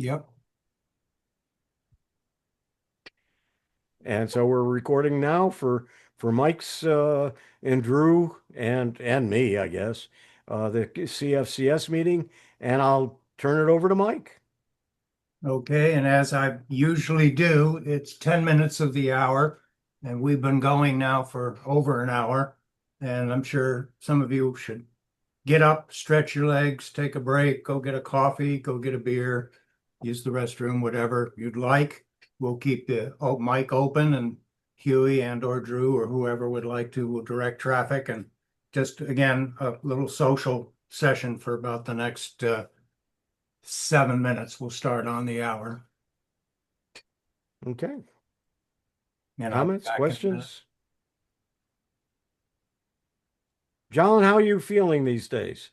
Yep. And so we're recording now for Mike's and Drew and me, I guess, the CFCS meeting, and I'll turn it over to Mike. Okay. And as I usually do, it's 10 minutes of the hour, and we've been going now for over an hour. And I'm sure some of you should get up, stretch your legs, take a break, go get a coffee, go get a beer, use the restroom, whatever you'd like. We'll keep the mic open, and Huey and or Drew or whoever would like to will direct traffic. And just again, a little social session for about the next 7 minutes. We'll start on the hour, Okay. and I'll be Comments, back in a minute. questions? John, how are you feeling these days?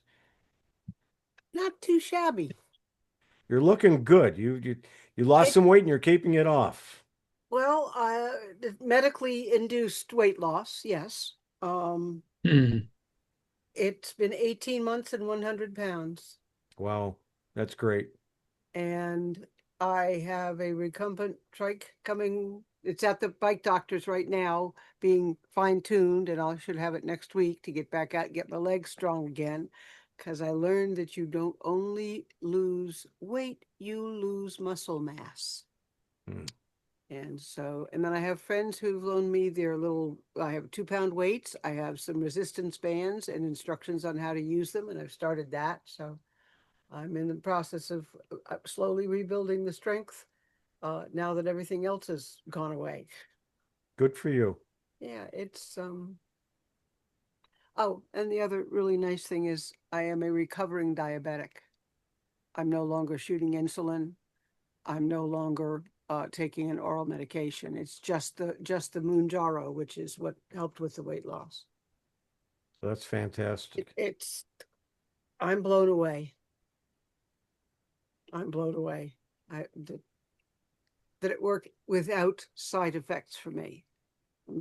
Not too shabby. You're looking good. You lost I, some weight and you're keeping it off. well, medically induced weight loss, yes. Um, Hmm. it's been 18 months and 100 pounds. Wow, that's great. And I have a recumbent trike coming. It's at the bike doctor's right now, being fine-tuned, and I should have it next week to get back out, get my legs strong again. Because I learned that you don't only lose weight, you lose muscle mass. Hmm. And then I have friends who've loaned me their I have 2 pound weights. I have some resistance bands and instructions on how to use them, and I've started that. So I'm in the process of slowly rebuilding the strength now that everything else has gone away. Good for you. Yeah, oh, and the other really nice thing is I am a recovering diabetic. I'm no longer shooting insulin. I'm no longer taking an oral medication. It's just the Mounjaro, which is what helped with the weight loss. That's fantastic. It's I'm blown away. I'm blown away. That it worked without side effects for me.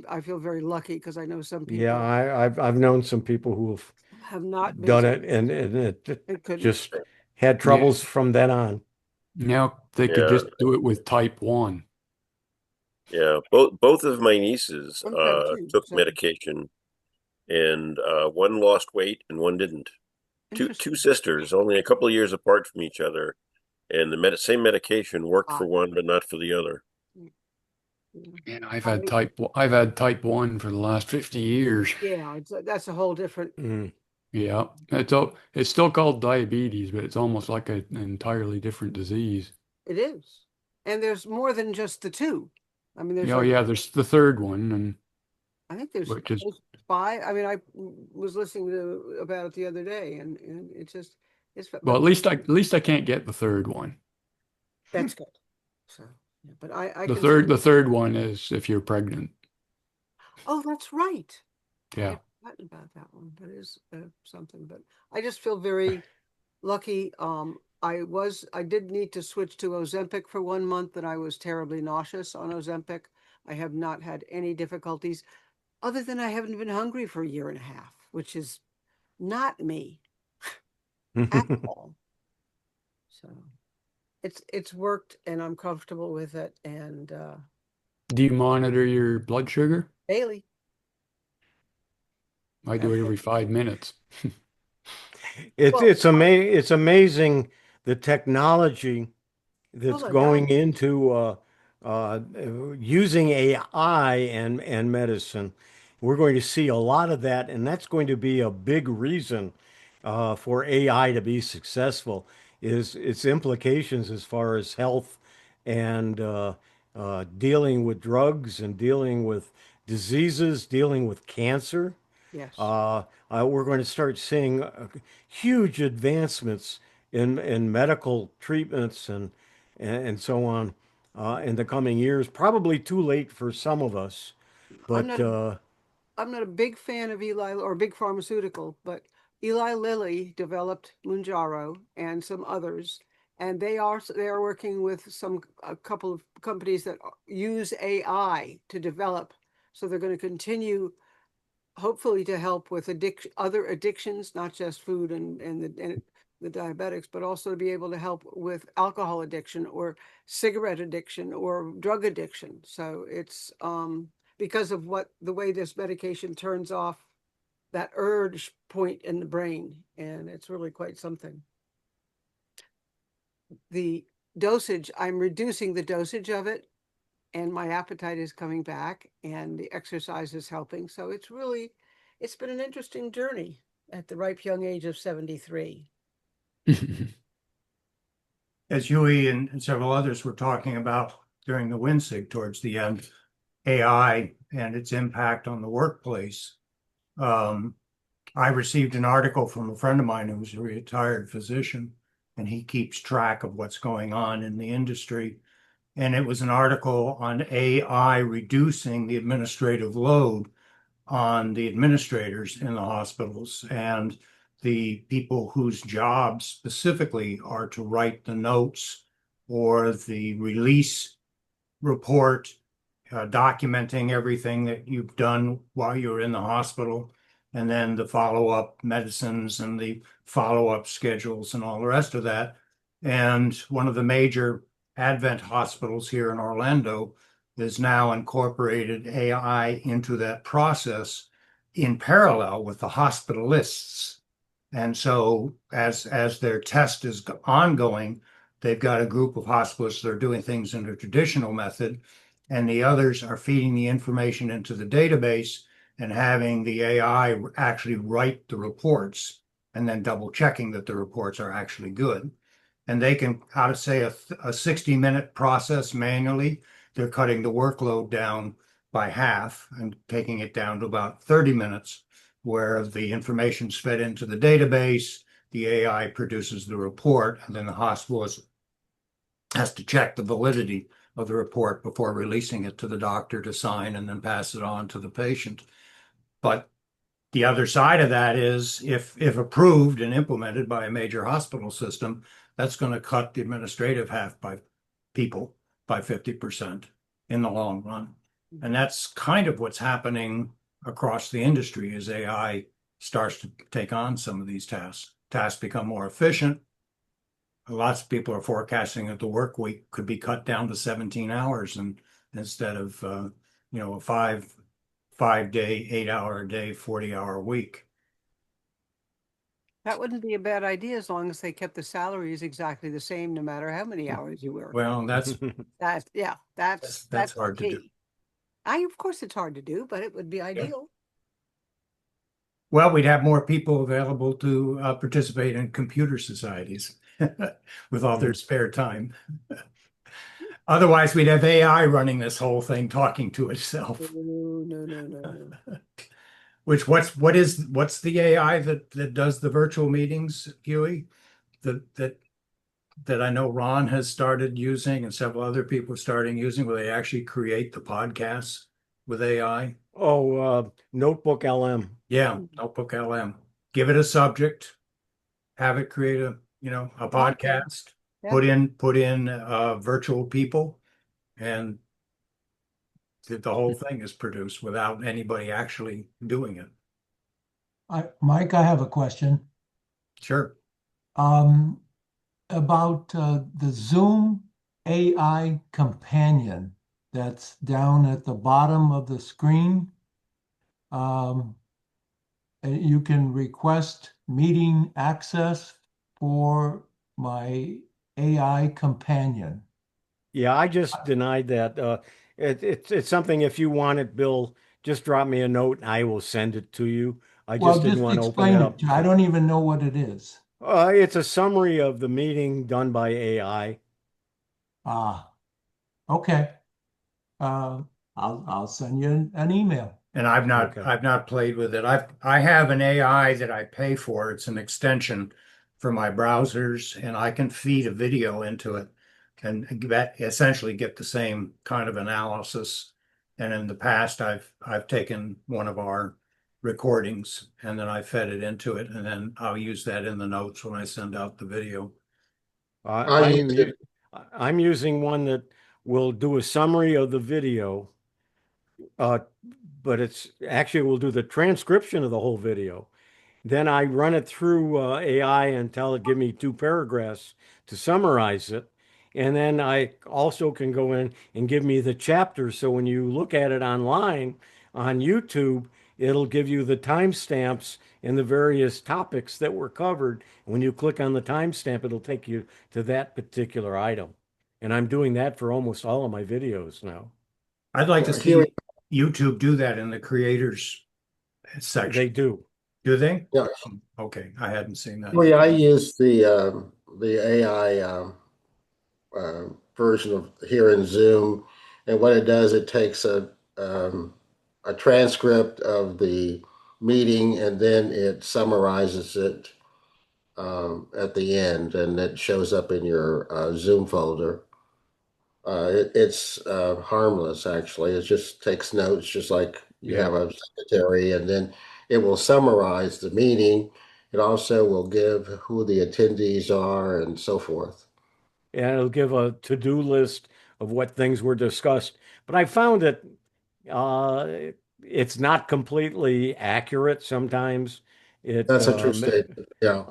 I feel very lucky because I know some Yeah, people I've known some people who have have not been done so it and it it couldn't. just had Yeah. troubles from then on. Now they could Yeah, just do it with type 1. yeah. Both of my nieces I'm type 2, took so medication, and one lost weight and one didn't. Two interesting. sisters, only a couple of years apart from each other, and the same medication worked Ah, for one but not for the other. And I, I've had type 1 for the last 50 years. yeah, that's a whole different. Mm. Yeah. It's still called diabetes, but it's almost like an entirely different disease. It is, and there's more than just the two. I mean, there's Yeah, like yeah, there's the third one, and I think which is there's five. I mean, I was listening to about it the other day, and well, but at least I can't get the third one. that's good. So, yeah, but I The can see. third one is if you're pregnant. Oh, that's right. I Yeah. had forgotten about that one. That is something, but I just feel very lucky. I did need to switch to Ozempic for 1 month, and I was terribly nauseous on Ozempic. I have not had any difficulties, other than I haven't been hungry for a year and a half, which is not me at all. So it's worked, and I'm comfortable with it. And Do you monitor your blood sugar? daily, I do it every 5 minutes. well, It's amazing the technology oh that's my God, going into uh, using AI and medicine. We're going to see a lot of that, and that's going to be a big reason for AI to be successful, is its implications as far as health and dealing with drugs and dealing with diseases, dealing with cancer. yes. Uh, we're going to start seeing huge advancements in medical treatments and so on in the coming years. Probably too late for some of us, I'm but not a I'm not a big fan of Eli or big pharmaceutical, but Eli Lilly developed Mounjaro and some others, and they are working with a couple of companies that use AI to develop. So they're going to continue, hopefully, to help with other addictions, not just food and the diabetics, but also to be able to help with alcohol addiction or cigarette addiction or drug addiction. So it's because of the way this medication turns off that urge point in the brain, and it's really quite something. The dosage, I'm reducing the dosage of it, and my appetite is coming back, and the exercise is helping. So it's been an interesting journey at the ripe young age of 73. As Huey and several others were talking about during the WinSig towards the end, AI and its impact on the workplace. I received an article from a friend of mine who's a retired physician, and he keeps track of what's going on in the industry. And it was an article on AI reducing the administrative load on the administrators in the hospitals and the people whose jobs specifically are to write the notes or the release report, documenting everything that you've done while you're in the hospital, and then the follow-up medicines and the follow-up schedules and all the rest of that. And one of the major Advent hospitals here in Orlando has now incorporated AI into that process in parallel with the hospitalists. And so as their test is ongoing, they've got a group of hospitalists that are doing things in a traditional method, and the others are feeding the information into the database and having the AI actually write the reports and then double checking that the reports are actually good. And they can, out of say a 60-minute process manually, they're cutting the workload down by half and taking it down to about 30 minutes, where the information's fed into the database, the AI produces the report, and then the hospital has to check the validity of the report before releasing it to the doctor to sign and then pass it on to the patient. But the other side of that is if approved and implemented by a major hospital system, that's going to cut the administrative half by people by 50% in the long run. And that's kind of what's happening across the industry as AI starts to take on some of these tasks. Tasks become more efficient. Lots of people are forecasting that the work week could be cut down to 17 hours and instead of a five-day, 8-hour a day, 40-hour week. That wouldn't be a bad idea as long as they kept the salaries exactly the same, no matter how many hours you work. Well, that's that's hard to do. Of course it's hard to do, but it would be ideal. Well, we'd have more people available to participate in computer societies with all their spare time. Otherwise, we'd have AI running this whole thing, talking to itself. No. What's the AI that does the virtual meetings, Huey? That I know Ron has started using and several other people are starting using, where they actually create the podcasts with AI. Oh, Notebook LM. Yeah, Notebook LM. Give it a subject, have it create a podcast, Yeah. put in virtual people, and the whole thing is produced without anybody actually doing it. Mike, I have a question. Sure. About the Zoom AI companion that's down at the bottom of the screen. And you can request meeting access for my AI companion. Yeah, I just denied that. It's something, if you want it, Bill, just drop me a note and I will send it to you. I Well, just didn't just want to open explain it it. up. I don't even know what it is. It's a summary of the meeting done by AI. Ah, okay. I'll send you an email. And Okay. I've not played with it. I have an AI that I pay for. It's an extension for my browsers, and I can feed a video into it and that essentially get the same kind of analysis. And in the past, I've taken one of our recordings and then I fed it into it, and then I'll use that in the notes when I send out the video. I'm using one that will do a summary of the video, but it's actually will do the transcription of the whole video. Then I run it through AI and tell it give me 2 paragraphs to summarize it. And then I also can go in and give me the chapters. So when you look at it online on YouTube, it'll give you the timestamps and the various topics that were covered. When you click on the timestamp, it'll take you to that particular item. And I'm doing that for almost all of my videos now. I'd like to Yeah, here, see YouTube do that in the creators section. They do. Do they? yeah, Okay, I hadn't seen that. I use the AI version of here in Zoom, and what it does, it takes a transcript of the meeting, and then it summarizes it at the end, and it shows up in your Zoom folder. It's harmless, actually. It just takes notes, just like you Yeah. have a secretary, and then it will summarize the meeting. It also will give who the attendees are and so forth. And it'll give a to-do list of what things were discussed. But I found that uh, it's not completely accurate sometimes. It That's a true statement. Yeah.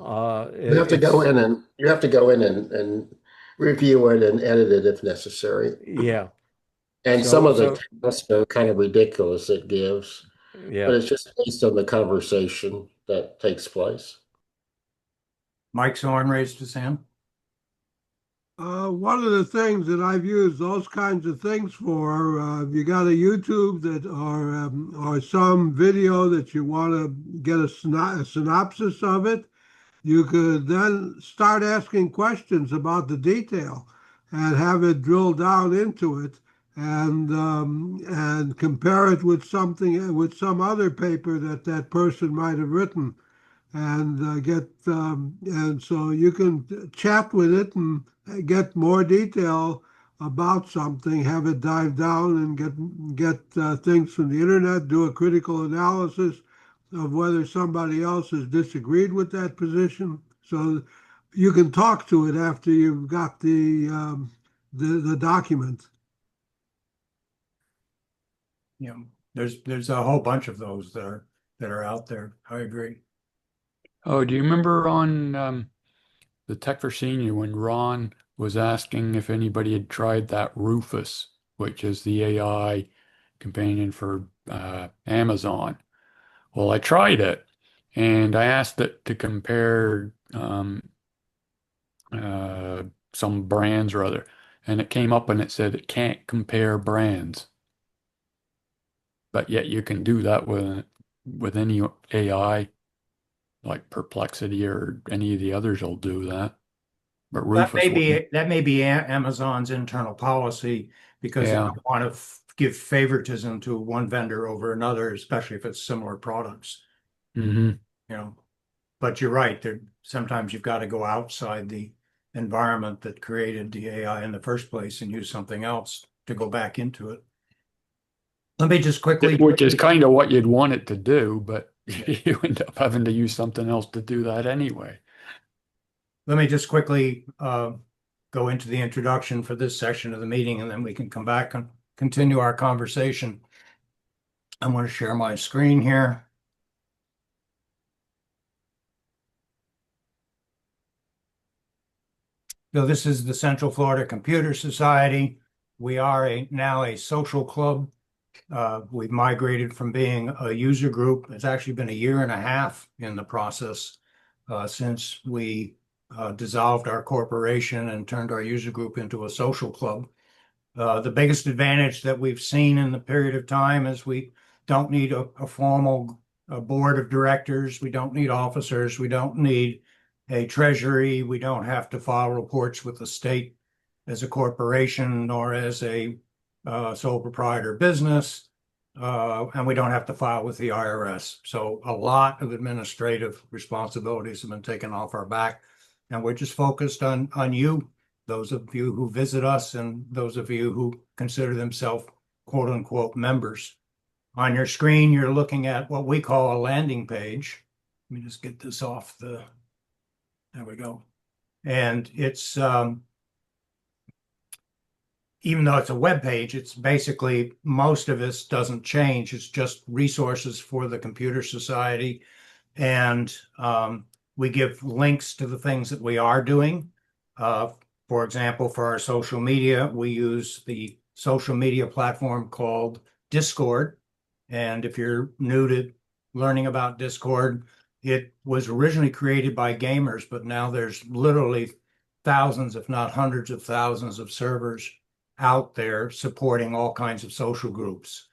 You have to go in and review it and edit it if necessary. yeah. And some So of the so tasks are kind of ridiculous it gives, but yeah. it's just based on the conversation that takes place. Mike's horn raised his hand. One of the things that I've used those kinds of things for, you got a YouTube that or some video that you want to get a synopsis of it, you could then start asking questions about the detail and have it drill down into it and compare it with some other paper that that person might have written and and so you can chat with it and get more detail about something, have it dive down and get things from the internet, do a critical analysis of whether somebody else has disagreed with that position. So you can talk to it after you've got the document. You know, there's a whole bunch of those that are out there. I agree. Oh, do you remember on the Tech for Senior when Ron was asking if anybody had tried that Rufus, which is the AI companion for Amazon? Well, I tried it, and I asked it to compare uh, some brands or other, and it came up and it said it can't compare brands. But yet you can do that with any AI, like Perplexity or any of the others will do that. But Rufus wouldn't. That may be Amazon's internal policy because they Yeah. don't want to give favoritism to one vendor over another, especially if it's similar products. hmm You know, but you're right. There sometimes you've got to go outside the environment that created the AI in the first place and use something else to go back into it. Let me just quickly, Which is kind of what you'd want it to do, but you end up having to use something else to do that anyway. let me just quickly go into the introduction for this section of the meeting, and then we can come back and continue our conversation. I want to share my screen here. So this is the Central Florida Computer Society. We are now a social club. We've migrated from being a user group. It's actually been a year and a half in the process since we dissolved our corporation and turned our user group into a social club. The biggest advantage that we've seen in the period of time is we don't need a formal board of directors. We don't need officers. We don't need a treasury. We don't have to file reports with the state as a corporation or as a sole proprietor business. And we don't have to file with the IRS. So a lot of administrative responsibilities have been taken off our back. And we're just focused on you, those of you who visit us and those of you who consider themselves quote unquote members. On your screen, you're looking at what we call a landing page. Let me just get this off there we go. And it's, even though it's a web page, it's basically most of this doesn't change. It's just resources for the Computer Society And we give links to the things that we are doing. For example, for our social media, we use the social media platform called Discord. And if you're new to learning about Discord, it was originally created by gamers, but now there's literally thousands, if not hundreds of thousands of servers out there supporting all kinds of social groups.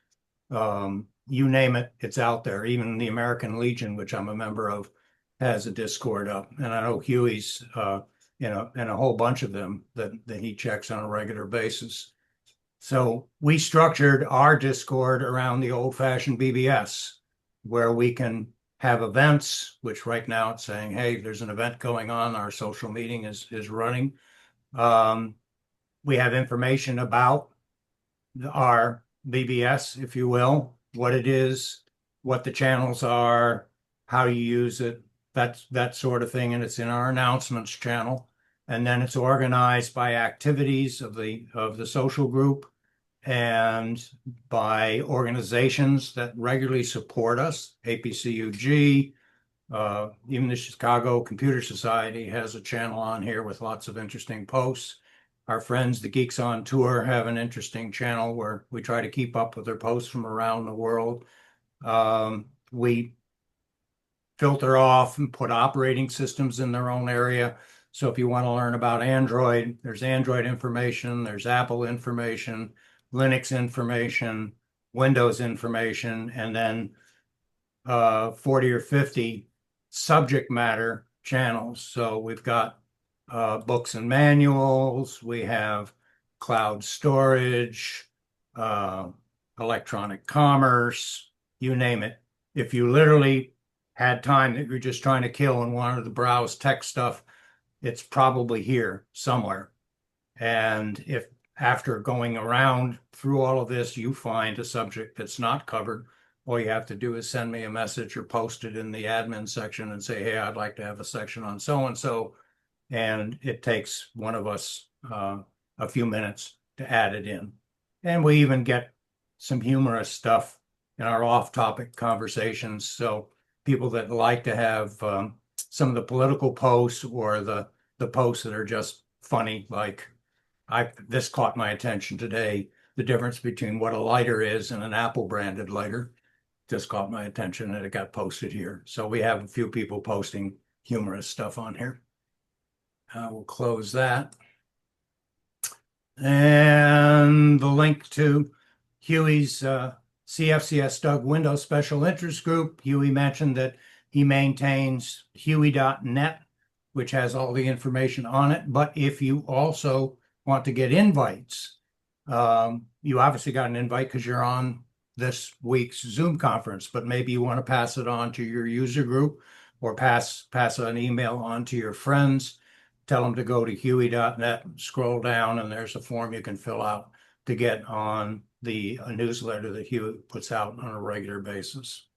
You name it, it's out there. Even the American Legion, which I'm a member of, has a Discord up. And I know Huey's, and a whole bunch of them that he checks on a regular basis. So we structured our Discord around the old-fashioned BBS, where we can have events, which right now it's saying, hey, there's an event going on. Our social meeting is running. We have information about our BBS, if you will, what it is, what the channels are, how you use it, that sort of thing. And it's in our announcements channel. And then it's organized by activities of the social group and by organizations that regularly support us. APCUG, even the Chicago Computer Society has a channel on here with lots of interesting posts. Our friends, the Geeks on Tour, have an interesting channel where we try to keep up with their posts from around the world. We filter off and put operating systems in their own area. So if you want to learn about Android, there's Android information, there's Apple information, Linux information, Windows information, and then 40 or 50 subject matter channels. So we've got books and manuals, we have cloud storage, electronic commerce, you name it. If you literally had time that you're just trying to kill and wanted to browse tech stuff, it's probably here somewhere. And if after going around through all of this, you find a subject that's not covered, all you have to do is send me a message or post it in the admin section and say, hey, I'd like to have a section on so-and-so. And it takes one of us a few minutes to add it in. And we even get some humorous stuff in our off-topic conversations. So people that like to have some of the political posts or the posts that are just funny, like this caught my attention today, the difference between what a lighter is and an Apple branded lighter just caught my attention and it got posted here. So we have a few people posting humorous stuff on here. We'll close that. And the link to Huey's CFCS Doug Windows Special Interest Group. Huey mentioned that he maintains huey.net, which has all the information on it. But if you also want to get invites, you obviously got an invite because you're on this week's Zoom conference, but maybe you want to pass it on to your user group or pass an email on to your friends. Tell them to go to huey.net, scroll down, and there's a form you can fill out to get on the newsletter that Huey puts out on a regular basis.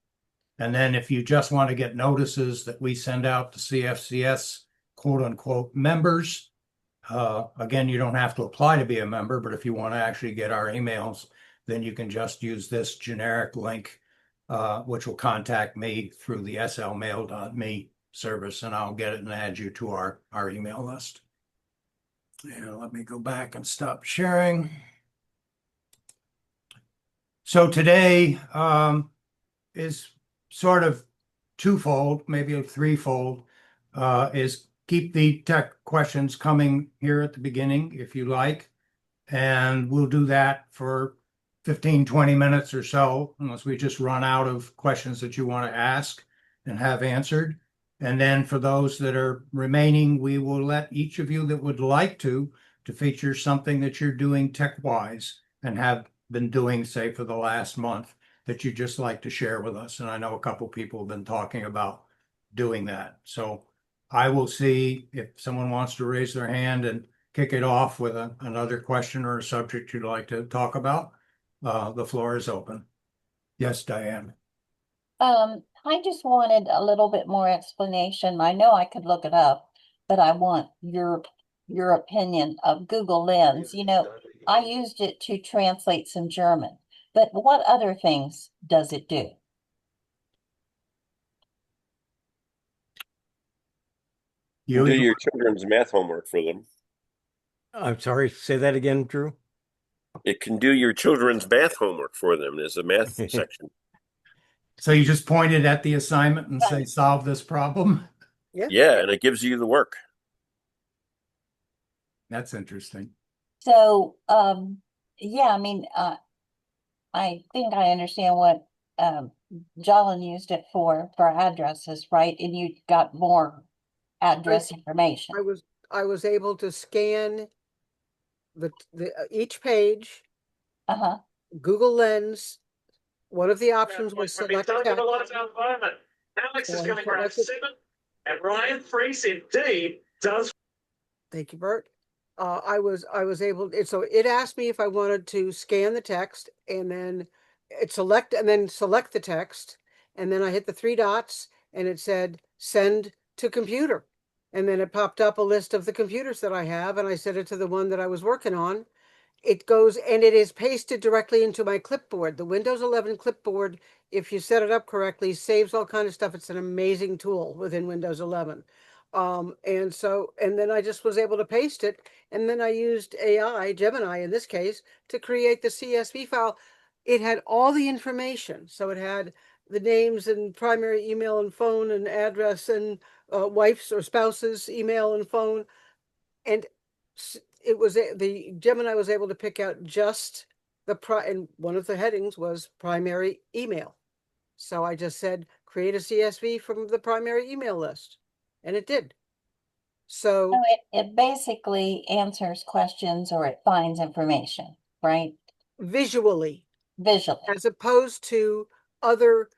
And then if you just want to get notices that we send out to CFCS quote unquote members, again, you don't have to apply to be a member, but if you want to actually get our emails, then you can just use this generic link, which will contact me through the slmail.me service, and I'll get it and add you to our email list. And let me go back and stop sharing. So today is sort of twofold, maybe a threefold, is keep the tech questions coming here at the beginning if you like. And we'll do that for 15, 20 minutes or so, unless we just run out of questions that you want to ask and have answered. And then for those that are remaining, we will let each of you that would like to feature something that you're doing tech-wise and have been doing, say, for the last month that you just like to share with us. And I know a couple people have been talking about doing that. So I will see if someone wants to raise their hand and kick it off with another question or a subject you'd like to talk about. The floor is open. Yes, Diane. I just wanted a little bit more explanation. I know I could look it up, but I want your opinion of Google Lens. You know, I used it to translate some German, but what other things does it do? You do You, your children's math homework for them. I'm sorry, say that again, Drew. It can do your children's math homework for them. There's a math section. so you just pointed at the assignment and say, solve this problem? Yeah, and it gives you the work. That's interesting. So, yeah, I mean, I think I understand what Jolin used it for addresses, right? And you got more address information. I was able to scan the each page, Uh-huh. Google Lens. One of the options was select text. Alex is going to grab 7, and Ryan Freese indeed does. Thank you, Bert. I was able, so it asked me if I wanted to scan the text and then select the text. And then I hit the 3 dots and it said send to computer. And then it popped up a list of the computers that I have. And I set it to the one that I was working on. It goes and it is pasted directly into my clipboard. The Windows 11 clipboard, if you set it up correctly, saves all kind of stuff. It's an amazing tool within Windows 11. And then I just was able to paste it. And then I used AI, Gemini in this case, to create the CSV file. It had all the information. So it had the names and primary email and phone and address and wife's or spouse's email and phone. And it was the Gemini was able to pick out just and one of the headings was primary email. So I just said, create a CSV from the primary email list. And it did. So it basically answers questions or it finds information, right? visually, Visually. as opposed to other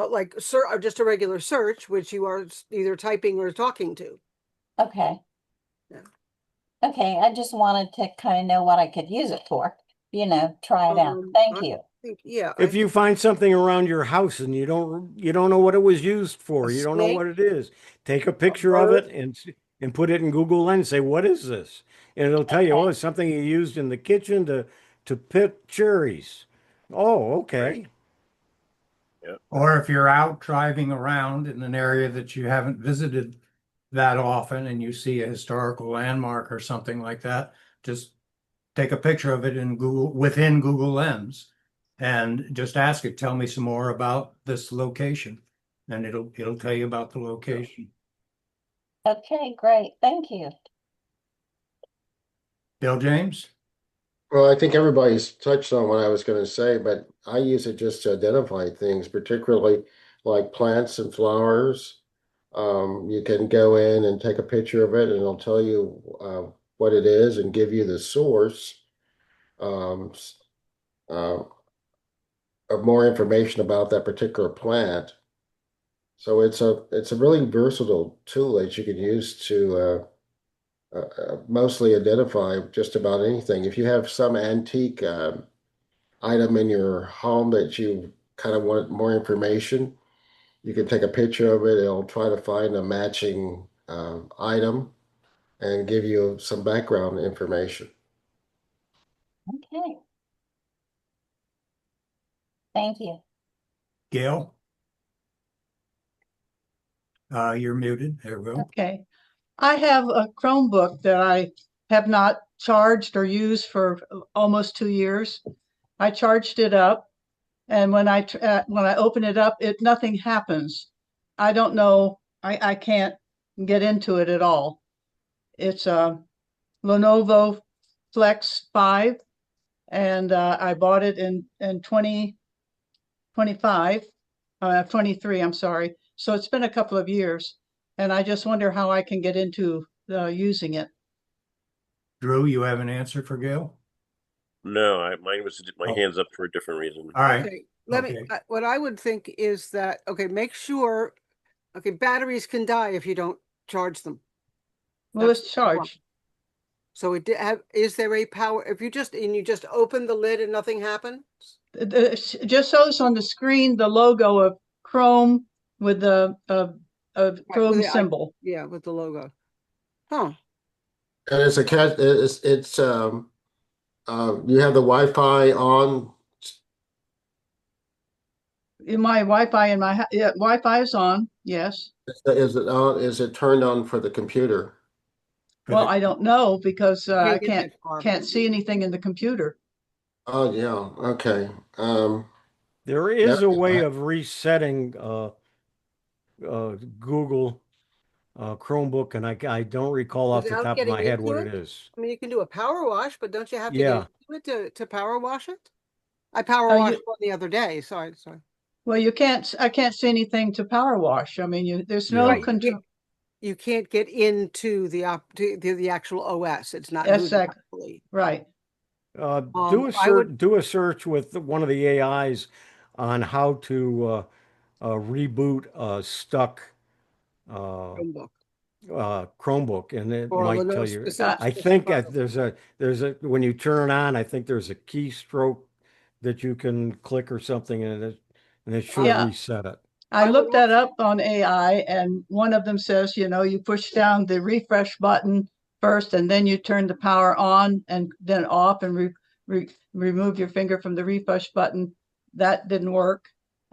like just a regular search, which you are either typing or talking to. Okay. Yeah. Okay, I just wanted to kind of know what I could use it for, try it out. Thank you. If you find something around your house and you don't know what it was used for, you don't know what it is, take a picture of it and put it in Google Lens. Say, what is this? And it'll tell you, oh, it's something you used in the kitchen to pick cherries. Oh, okay. Right. Yeah. Or if you're out driving around in an area that you haven't visited that often and you see a historical landmark or something like that, just take a picture of it in within Google Lens and just ask it, tell me some more about this location. And it'll tell you about the location. Okay, great. Thank you. Bill James? Well, I think everybody's touched on what I was going to say, but I use it just to identify things, particularly like plants and flowers. You can go in and take a picture of it, and it'll tell you what it is and give you the source of more information about that particular plant. So it's a really versatile tool that you can use to mostly identify just about anything. If you have some antique item in your home that you kind of want more information, you can take a picture of it. It'll try to find a matching item and give you some background information. Okay. Thank you. Gail? You're muted. There we go. Okay. I have a Chromebook that I have not charged or used for almost 2 years. I charged it up, and when I open it up, nothing happens. I don't know. I can't get into it at all. It's a Lenovo Flex 5, and I bought it in 2025, 23. I'm sorry. So it's been a couple of years, and I just wonder how I can get into using it. Drew, you have an answer for Gail? No, mine was my hands up for a different reason. All right. Okay, let me, what I would think is that, make sure, batteries can die if you don't charge them. Well, it's charged. So is there a power, if you just open the lid and nothing happens? It just shows on the screen the logo of Chrome with the Chrome symbol. Yeah, with the logo. Huh. And it's you have the Wi-Fi on. My Wi-Fi in my Wi-Fi is on. Yes. Is it on, is it turned on for the computer? Well, I don't know because I Can't get that far. can't see anything in the computer. Oh, yeah, okay. There No, is a way of resetting Google Chromebook, and I don't recall off the Without top of my getting head into what it? it is. I mean, you can do a power wash, but don't you have to get Yeah. into it to power wash it? I power Oh, washed you one the other day. Sorry. well, you can't. I can't see anything to power wash. I mean, there's no Yeah. Right, control. you can't get into the actual OS. It's not booted Exactly. properly. Right. I would Do a search with one of the AIs on how to reboot a stuck uh, Chromebook Chromebook, and it or a might tell Lenovo you. Uh, I think specified. there's a when you turn it on, I think there's a keystroke that you can click or something, and it should yeah. reset it. I I would looked that also, up on AI, and one of them says, you push down the refresh button first, and then you turn the power on and then off, and remove your finger from the refresh button. That didn't work.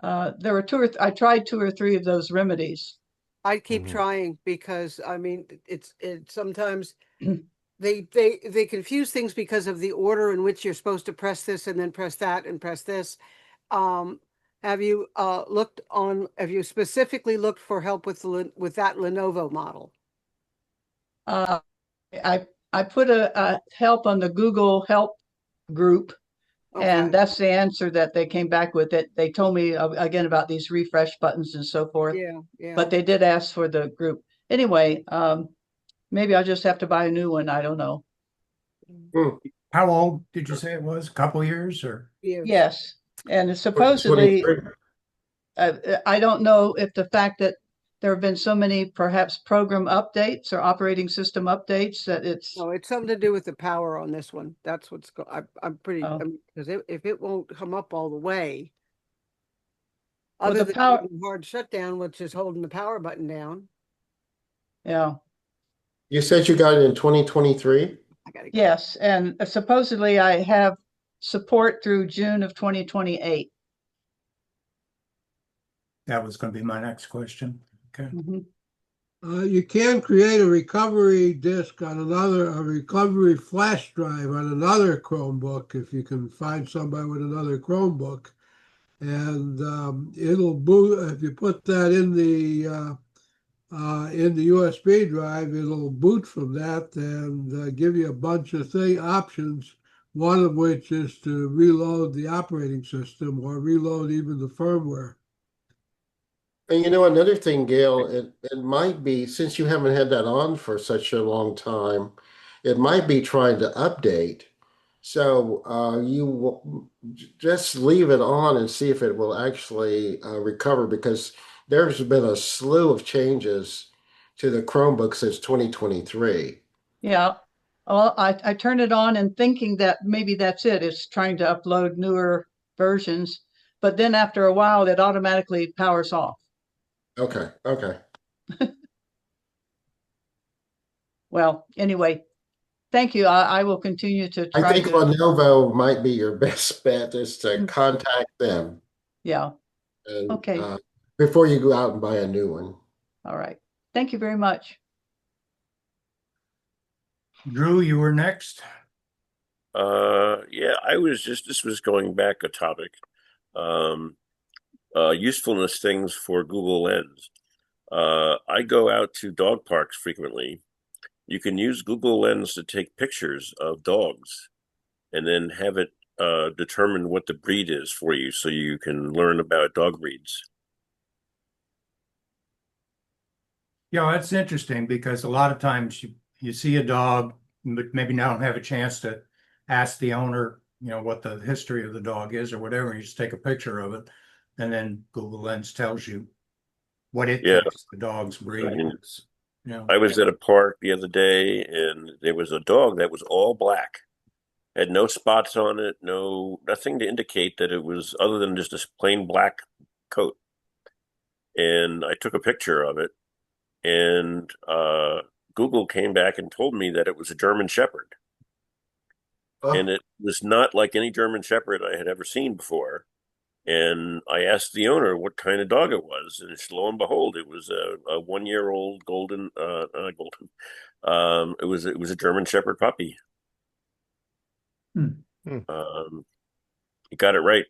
There were I tried two or three of those remedies. I'd keep Mhm. trying because I mean it sometimes they confuse things because of the order in which you're supposed to press this and then press that and press this. Um, have you have you specifically looked for help with with that Lenovo model? Uh, I put a help on the Google Help group, and Okay. that's the answer that they came back with. It. They told me again about these refresh buttons and so forth, Yeah. but they did ask for the group. Anyway, maybe I'll just have to buy a new one. I don't know. hmm, How old did you say it was? A couple years or? Years. Yes, and supposedly, 23. I don't know if the fact that there have been so many perhaps program updates or operating system updates that it's. No, it's something to do with the power on this one. That's I'm pretty, Oh, because if it won't come up all the way, well, other the than power, doing hard shutdown, which is holding the power button down. yeah, You said you got it in 2023? I gotta go. yes, and supposedly I have support through June of 2028. That was going to be my next question. Okay. Mhm. You can create a recovery disk on a recovery flash drive on another Chromebook if you can find somebody with another Chromebook. And it'll boot, if you put that in the USB drive, it'll boot from that and give you a bunch of options, one of which is to reload the operating system or reload even the firmware. And another thing, Gail, it might be, since you haven't had that on for such a long time, it might be trying to update. So just leave it on and see if it will actually recover, because there's been a slew of changes to the Chromebook since 2023. Yeah. Well, I turned it on and thinking that maybe that's it. It's trying to upload newer versions, but then after a while, it automatically powers off. Okay, okay. Well, anyway, thank you. I will continue to I try think to. Lenovo might be your best bet, is to Mm, contact them yeah. and Okay. before you go out and buy a new one. All right. Thank you very much. Drew, you were next. Yeah, this was going back a topic. Um, Usefulness things for Google Lens. I go out to dog parks frequently. You can use Google Lens to take pictures of dogs and then have it determine what the breed is for you so you can learn about dog breeds. Yeah, that's interesting because a lot of times you see a dog, but maybe now don't have a chance to ask the owner, what the history of the dog is or whatever. And you just take a picture of it, and then Google Lens tells you what it Yeah, thinks the dog's I breed mean, is. You know, I was at a park the other day and there was a dog that was all black, had no spots on it, nothing to indicate that it was other than just a plain black coat. And I took a picture of it, and Google came back and told me that it was a German Shepherd. Oh, And it was not like any German Shepherd I had ever seen before. And I asked the owner what kind of dog it was, and lo and behold, it was a 1 year old golden, not golden. It was a German Shepherd puppy. Hmm. You got it right.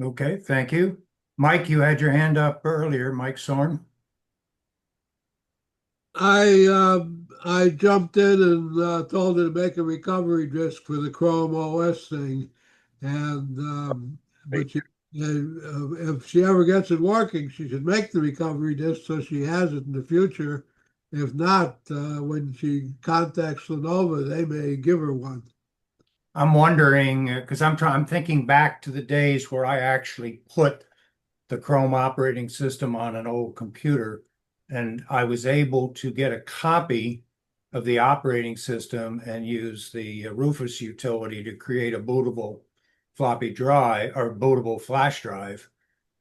Okay, thank you. Mike, you had your hand up earlier, Mike Sorn. I jumped in and told her to make a recovery disk for the Chrome OS thing, and but if she ever gets it working, she should make the recovery disk so she has it in the future. If not, when she contacts Lenovo, they may give her one. I'm wondering, because I'm thinking back to the days where I actually put the Chrome operating system on an old computer, and I was able to get a copy of the operating system and use the Rufus utility to create a bootable floppy drive or bootable flash drive,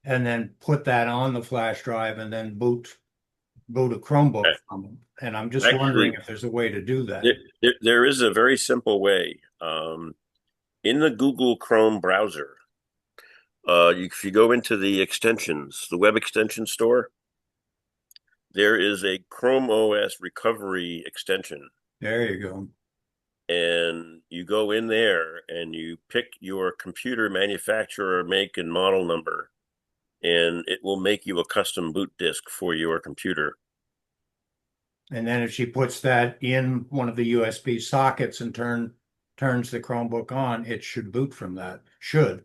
and then put that on the flash drive and then boot a Chromebook from them. And I'm just wondering Actually, if there's a way to do that. there is a very simple way. In the Google Chrome browser, if you go into the extensions, the web extension store, there is a Chrome OS recovery extension. There you go. And you go in there and you pick your computer manufacturer, make, and model number, and it will make you a custom boot disk for your computer. And then if she puts that in one of the USB sockets and turns the Chromebook on, it should boot from that. Should.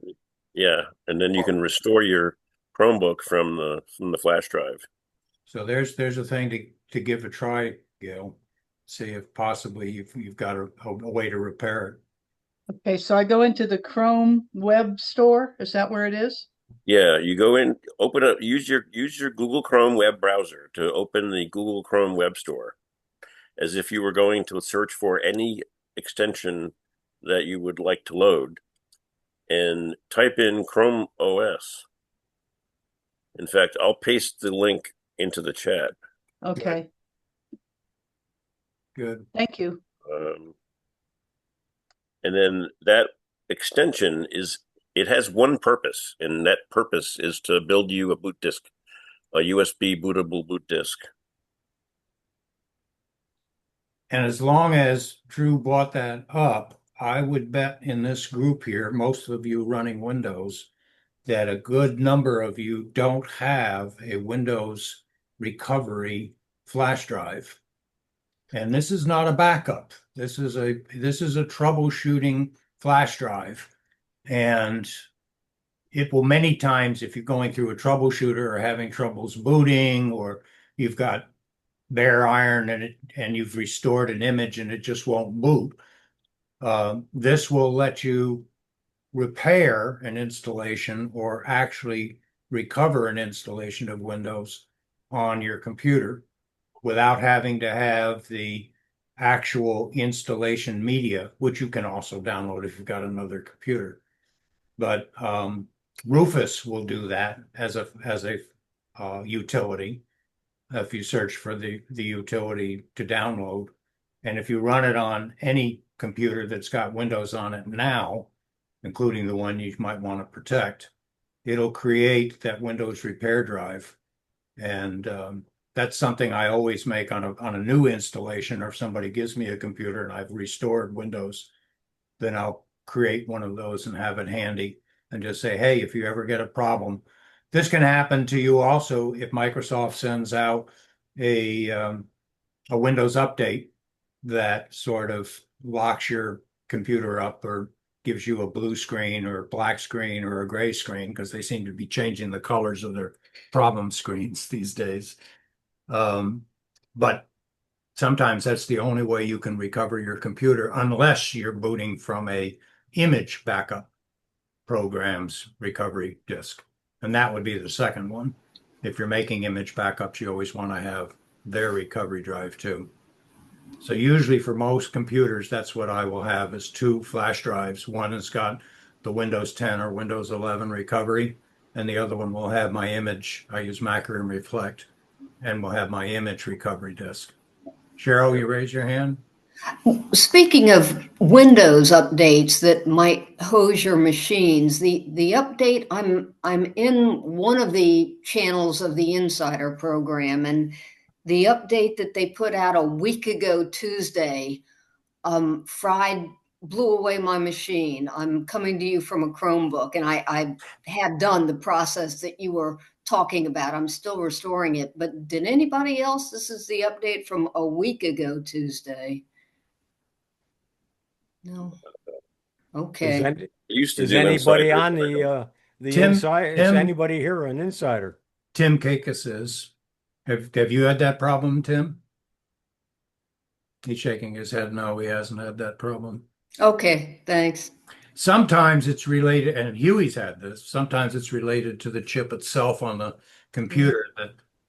Yeah, and then you can restore your Chromebook from the flash drive. So there's a thing to give a try, Gail. See if possibly you've got a way to repair it. Okay, so I go into the Chrome web store. Is that where it is? Yeah, you go in, open up, use your Google Chrome web browser to open the Google Chrome web store, as if you were going to search for any extension that you would like to load, and type in Chrome OS. In fact, I'll paste the link into the chat. Okay, Good. thank you. And then that extension it has one purpose, and that purpose is to build you a boot disk, a USB bootable boot disk. And as long as Drew brought that up, I would bet in this group here, most of you running Windows, that a good number of you don't have a Windows recovery flash drive. And this is not a backup. This is a troubleshooting flash drive. And it will many times, if you're going through a troubleshooter or having troubles booting, or you've got bare iron and you've restored an image and it just won't boot, this will let you repair an installation or actually recover an installation of Windows on your computer without having to have the actual installation media, which you can also download if you've got another computer. But Rufus will do that as a utility. If you search for the utility to download, and if you run it on any computer that's got Windows on it now, including the one you might want to protect, it'll create that Windows repair drive. And that's something I always make on a new installation, or if somebody gives me a computer and I've restored Windows, then I'll create one of those and have it handy and just say, hey, if you ever get a problem, this can happen to you also if Microsoft sends out a Windows update that sort of locks your computer up or gives you a blue screen or a black screen or a gray screen, because they seem to be changing the colors of their problem screens these days. But sometimes that's the only way you can recover your computer, unless you're booting from a image backup program's recovery disk. And that would be the second one. If you're making image backups, you always want to have their recovery drive too. So usually for most computers, that's what I will have is two flash drives. One has got the Windows 10 or Windows 11 recovery, and the other one will have my image. I use Macro and Reflect, and will have my image recovery disk. Cheryl, you raise your hand? Speaking of Windows updates that might hose your machines. The update, I'm in one of the channels of the Insider program, and the update that they put out a week ago Tuesday fried blew away my machine. I'm coming to you from a Chromebook, and I had done the process that you were talking about. I'm still restoring it, but did anybody else? This is the update from a week ago Tuesday. No. Is Okay. that, I used to is do anybody insiders. on the Tim, inside? Is Tim, anybody here an insider? Tim Kakis is. Have you had that problem, Tim? He's shaking his head. No, he hasn't had that problem. Okay, thanks. Sometimes it's related, and Huey's had this. Sometimes it's related to the chip itself on the computer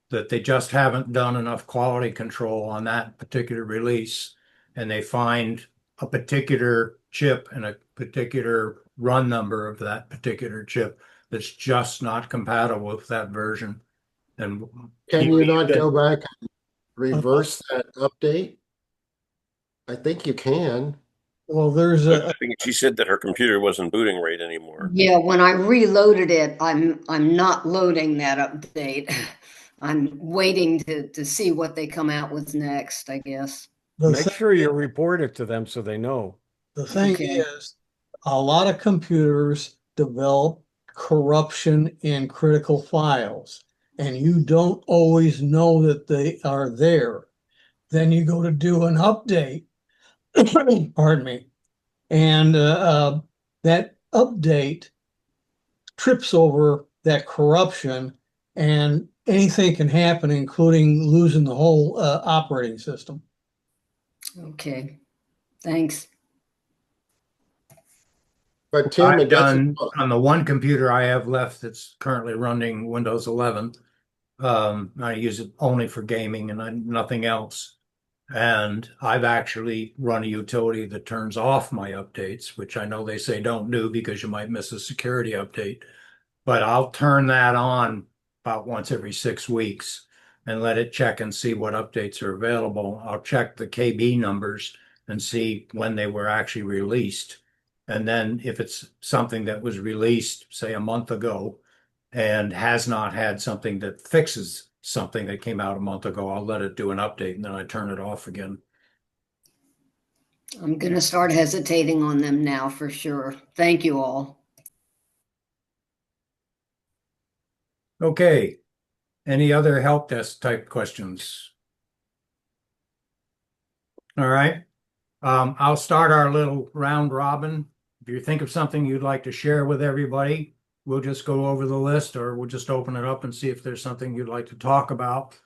that they just haven't done enough quality control on that particular release, and they find a particular chip and a particular run number of that particular chip that's just not compatible with that version. And Can you not go back and Uh, reverse that update? I think you can. Well, there's But a, I think she said that her computer wasn't booting right anymore. Yeah, when I reloaded it, I'm not loading that update. I'm waiting to see what they come out with next, I guess. the Make thing, sure you report it to them so they know. the thing Okay. is, a lot of computers develop corruption in critical files, and you don't always know that they are there. Then you go to do an update, pardon me, and that update trips over that corruption, and anything can happen, including losing the whole operating system. Okay, thanks. But Tim, I've it doesn't. done on the one computer I have left that's currently running Windows 11. I use it only for gaming and nothing else. And I've actually run a utility that turns off my updates, which I know they say don't do because you might miss a security update. But I'll turn that on about once every 6 weeks and let it check and see what updates are available. I'll check the KB numbers and see when they were actually released. And then if it's something that was released, say a month ago, and has not had something that fixes something that came out a month ago, I'll let it do an update and then I turn it off again. I'm gonna start hesitating on them now for sure. Thank you all. Okay. Any other help desk type questions? All right. I'll start our little round robin. If you think of something you'd like to share with everybody, we'll just go over the list or we'll just open it up and see if there's something you'd like to talk about.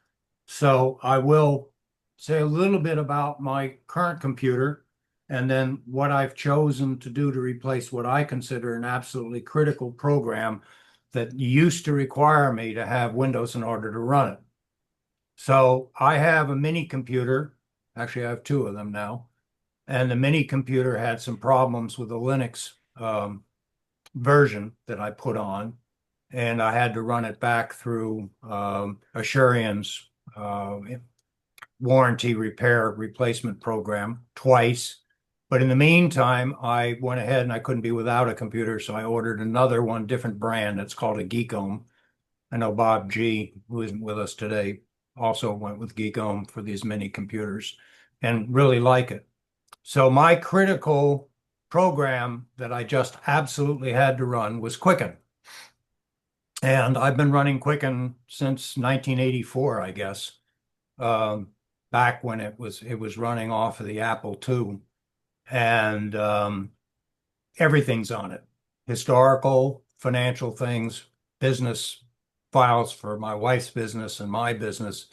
So I will say a little bit about my current computer and then what I've chosen to do to replace what I consider an absolutely critical program that used to require me to have Windows in order to run it. So I have a mini computer. Actually, I have two of them now. And the mini computer had some problems with the Linux version that I put on. And I had to run it back through Assurion's warranty repair replacement program twice. But in the meantime, I went ahead and I couldn't be without a computer. So I ordered another one, different brand. It's called a Geekom. I know Bob G, who isn't with us today, also went with Geekom for these mini computers and really like it. So my critical program that I just absolutely had to run was Quicken. And I've been running Quicken since 1984, I guess, back when it was running off of the Apple II. And everything's on it. Historical, financial things, business files for my wife's business and my business.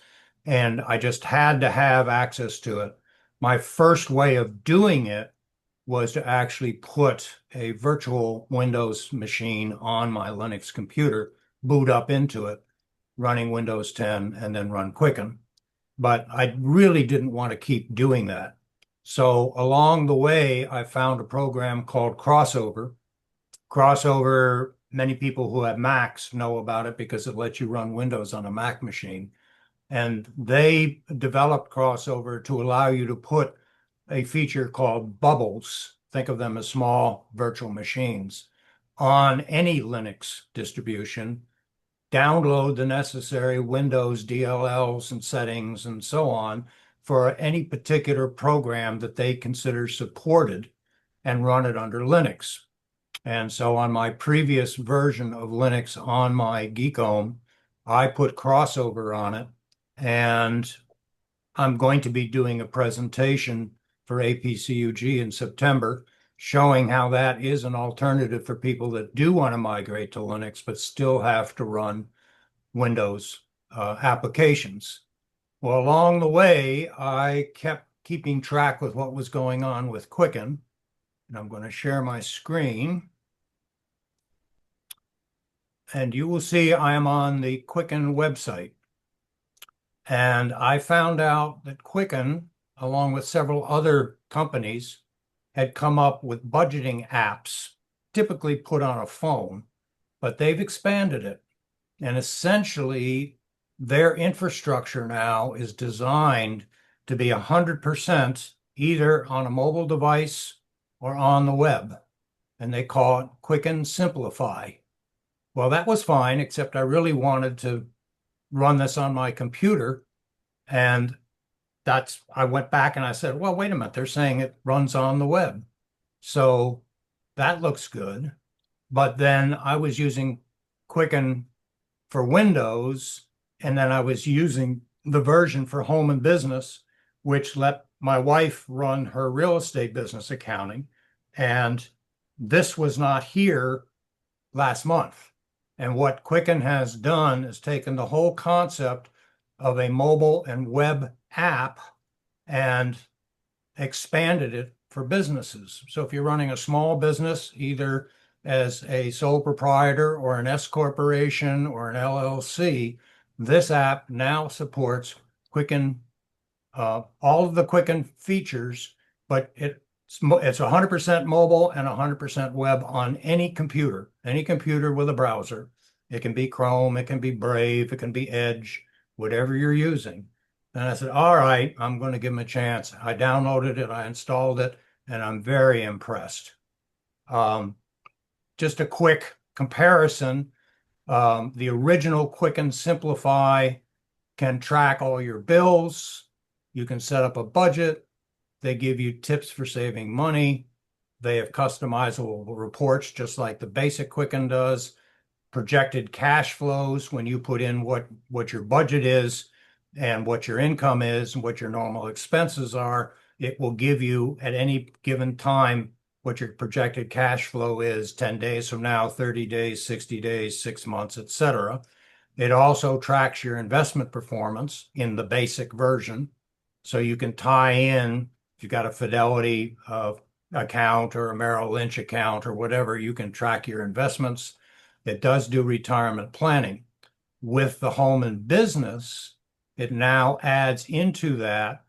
And I just had to have access to it. My first way of doing it was to actually put a virtual Windows machine on my Linux computer, boot up into it, running Windows 10, and then run Quicken. But I really didn't want to keep doing that. So along the way, I found a program called Crossover. Crossover, many people who have Macs know about it because it lets you run Windows on a Mac machine. And they developed Crossover to allow you to put a feature called bubbles. Think of them as small virtual machines on any Linux distribution. Download the necessary Windows DLLs and settings and so on for any particular program that they consider supported and run it under Linux. And so on my previous version of Linux on my GeekOhm, I put crossover on it, and I'm going to be doing a presentation for APCUG in September showing how that is an alternative for people that do want to migrate to Linux but still have to run Windows applications. Well, along the way, I kept keeping track with what was going on with Quicken, and I'm going to share my screen. And you will see I am on the Quicken website. And I found out that Quicken, along with several other companies, had come up with budgeting apps, typically put on a phone, but they've expanded it. And essentially, their infrastructure now is designed to be 100% either on a mobile device or on the web. And they call it Quicken Simplify. Well, that was fine, except I really wanted to run this on my computer. And I went back and I said, well, wait a minute, they're saying it runs on the web. So that looks good. But then I was using Quicken for Windows, and then I was using the version for home and business, which let my wife run her real estate business accounting. And this was not here last month. And what Quicken has done is taken the whole concept of a mobile and web app and expanded it for businesses. So if you're running a small business, either as a sole proprietor or an S corporation or an LLC, this app now supports Quicken, all of the Quicken features, but it's 100% mobile and 100% web on any computer with a browser. It can be Chrome, it can be Brave, it can be Edge, whatever you're using. And I said, all right, I'm going to give them a chance. I downloaded it, I installed it, and I'm very impressed. Just a quick comparison. The original Quicken Simplify can track all your bills. You can set up a budget. They give you tips for saving money. They have customizable reports, just like the basic Quicken does. Projected cash flows when you put in what your budget is and what your income is and what your normal expenses are. It will give you at any given time what your projected cash flow is 10 days from now, 30 days, 60 days, 6 months, etc. It also tracks your investment performance in the basic version. So you can tie in, if you've got a Fidelity account or a Merrill Lynch account or whatever, you can track your investments. It does do retirement planning. With the home and business, it now adds into that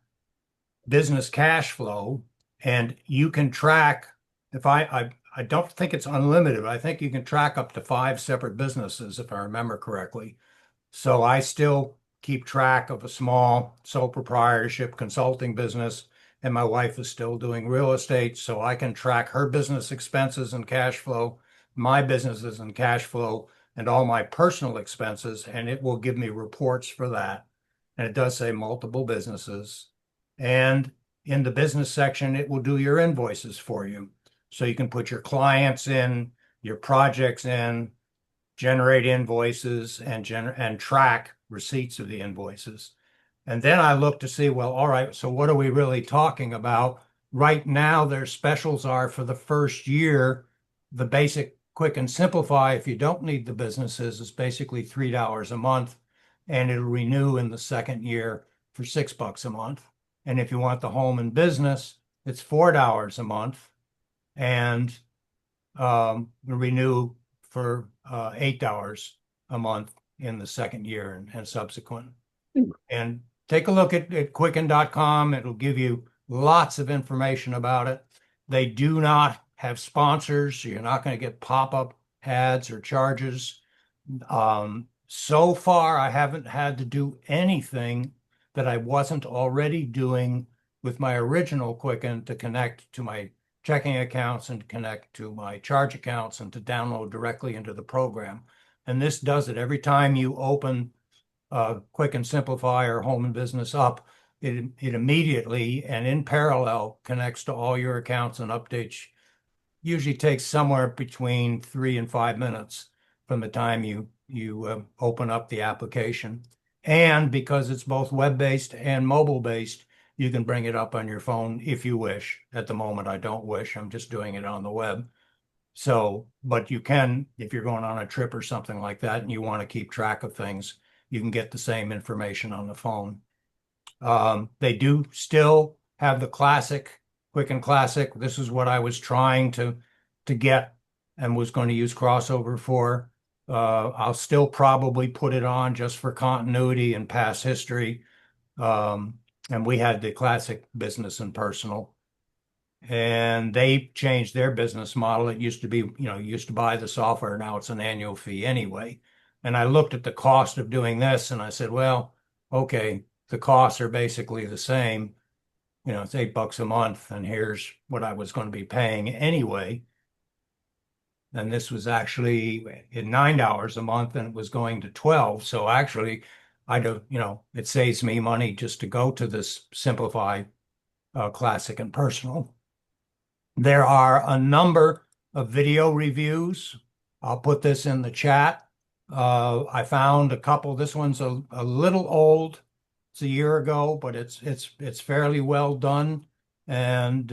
business cash flow, and you can track, if I don't think it's unlimited, but I think you can track up to 5 separate businesses, if I remember correctly. So I still keep track of a small sole proprietorship consulting business, and my wife is still doing real estate, so I can track her business expenses and cash flow, my businesses and cash flow, and all my personal expenses, and it will give me reports for that. And it does say multiple businesses. And in the business section, it will do your invoices for you. So you can put your clients in, your projects in, generate invoices, and track receipts of the invoices. And then I look to see, well, all right, so what are we really talking about? Right now, their specials are for the first year, the basic Quicken Simplify, if you don't need the businesses, is basically $3 a month, and it'll renew in the second year for $6 a month. And if you want the home and business, it's $4 a month, and renew for $8 a month in the second year and subsequent. And take a look at quicken.com. It'll give you lots of information about it. They do not have sponsors, so you're not going to get pop-up ads or charges. So far, I haven't had to do anything that I wasn't already doing with my original Quicken to connect to my checking accounts and connect to my charge accounts and to download directly into the program. And this does it every time you open Quicken Simplify or Home and Business up. It immediately and in parallel connects to all your accounts and updates. Usually takes somewhere between 3 and 5 minutes from the time you open up the application. And because it's both web-based and mobile-based, you can bring it up on your phone if you wish. At the moment, I don't wish. I'm just doing it on the web. So, but you can, if you're going on a trip or something like that and you want to keep track of things, you can get the same information on the phone. They do still have the classic, Quicken Classic. This is what I was trying to get and was going to use Crossover for. I'll still probably put it on just for continuity and past history. And we had the classic business and personal. And they changed their business model. It used to be, you used to buy the software. Now it's an annual fee anyway. And I looked at the cost of doing this and I said, well, okay, the costs are basically the same. It's $8 a month, and here's what I was going to be paying anyway. And this was actually at $9 a month, and it was going to 12. So actually, I do, it saves me money just to go to this Simplify Classic and Personal. There are a number of video reviews. I'll put this in the chat. I found a couple. This one's a little old. It's a year ago, but it's fairly well done. And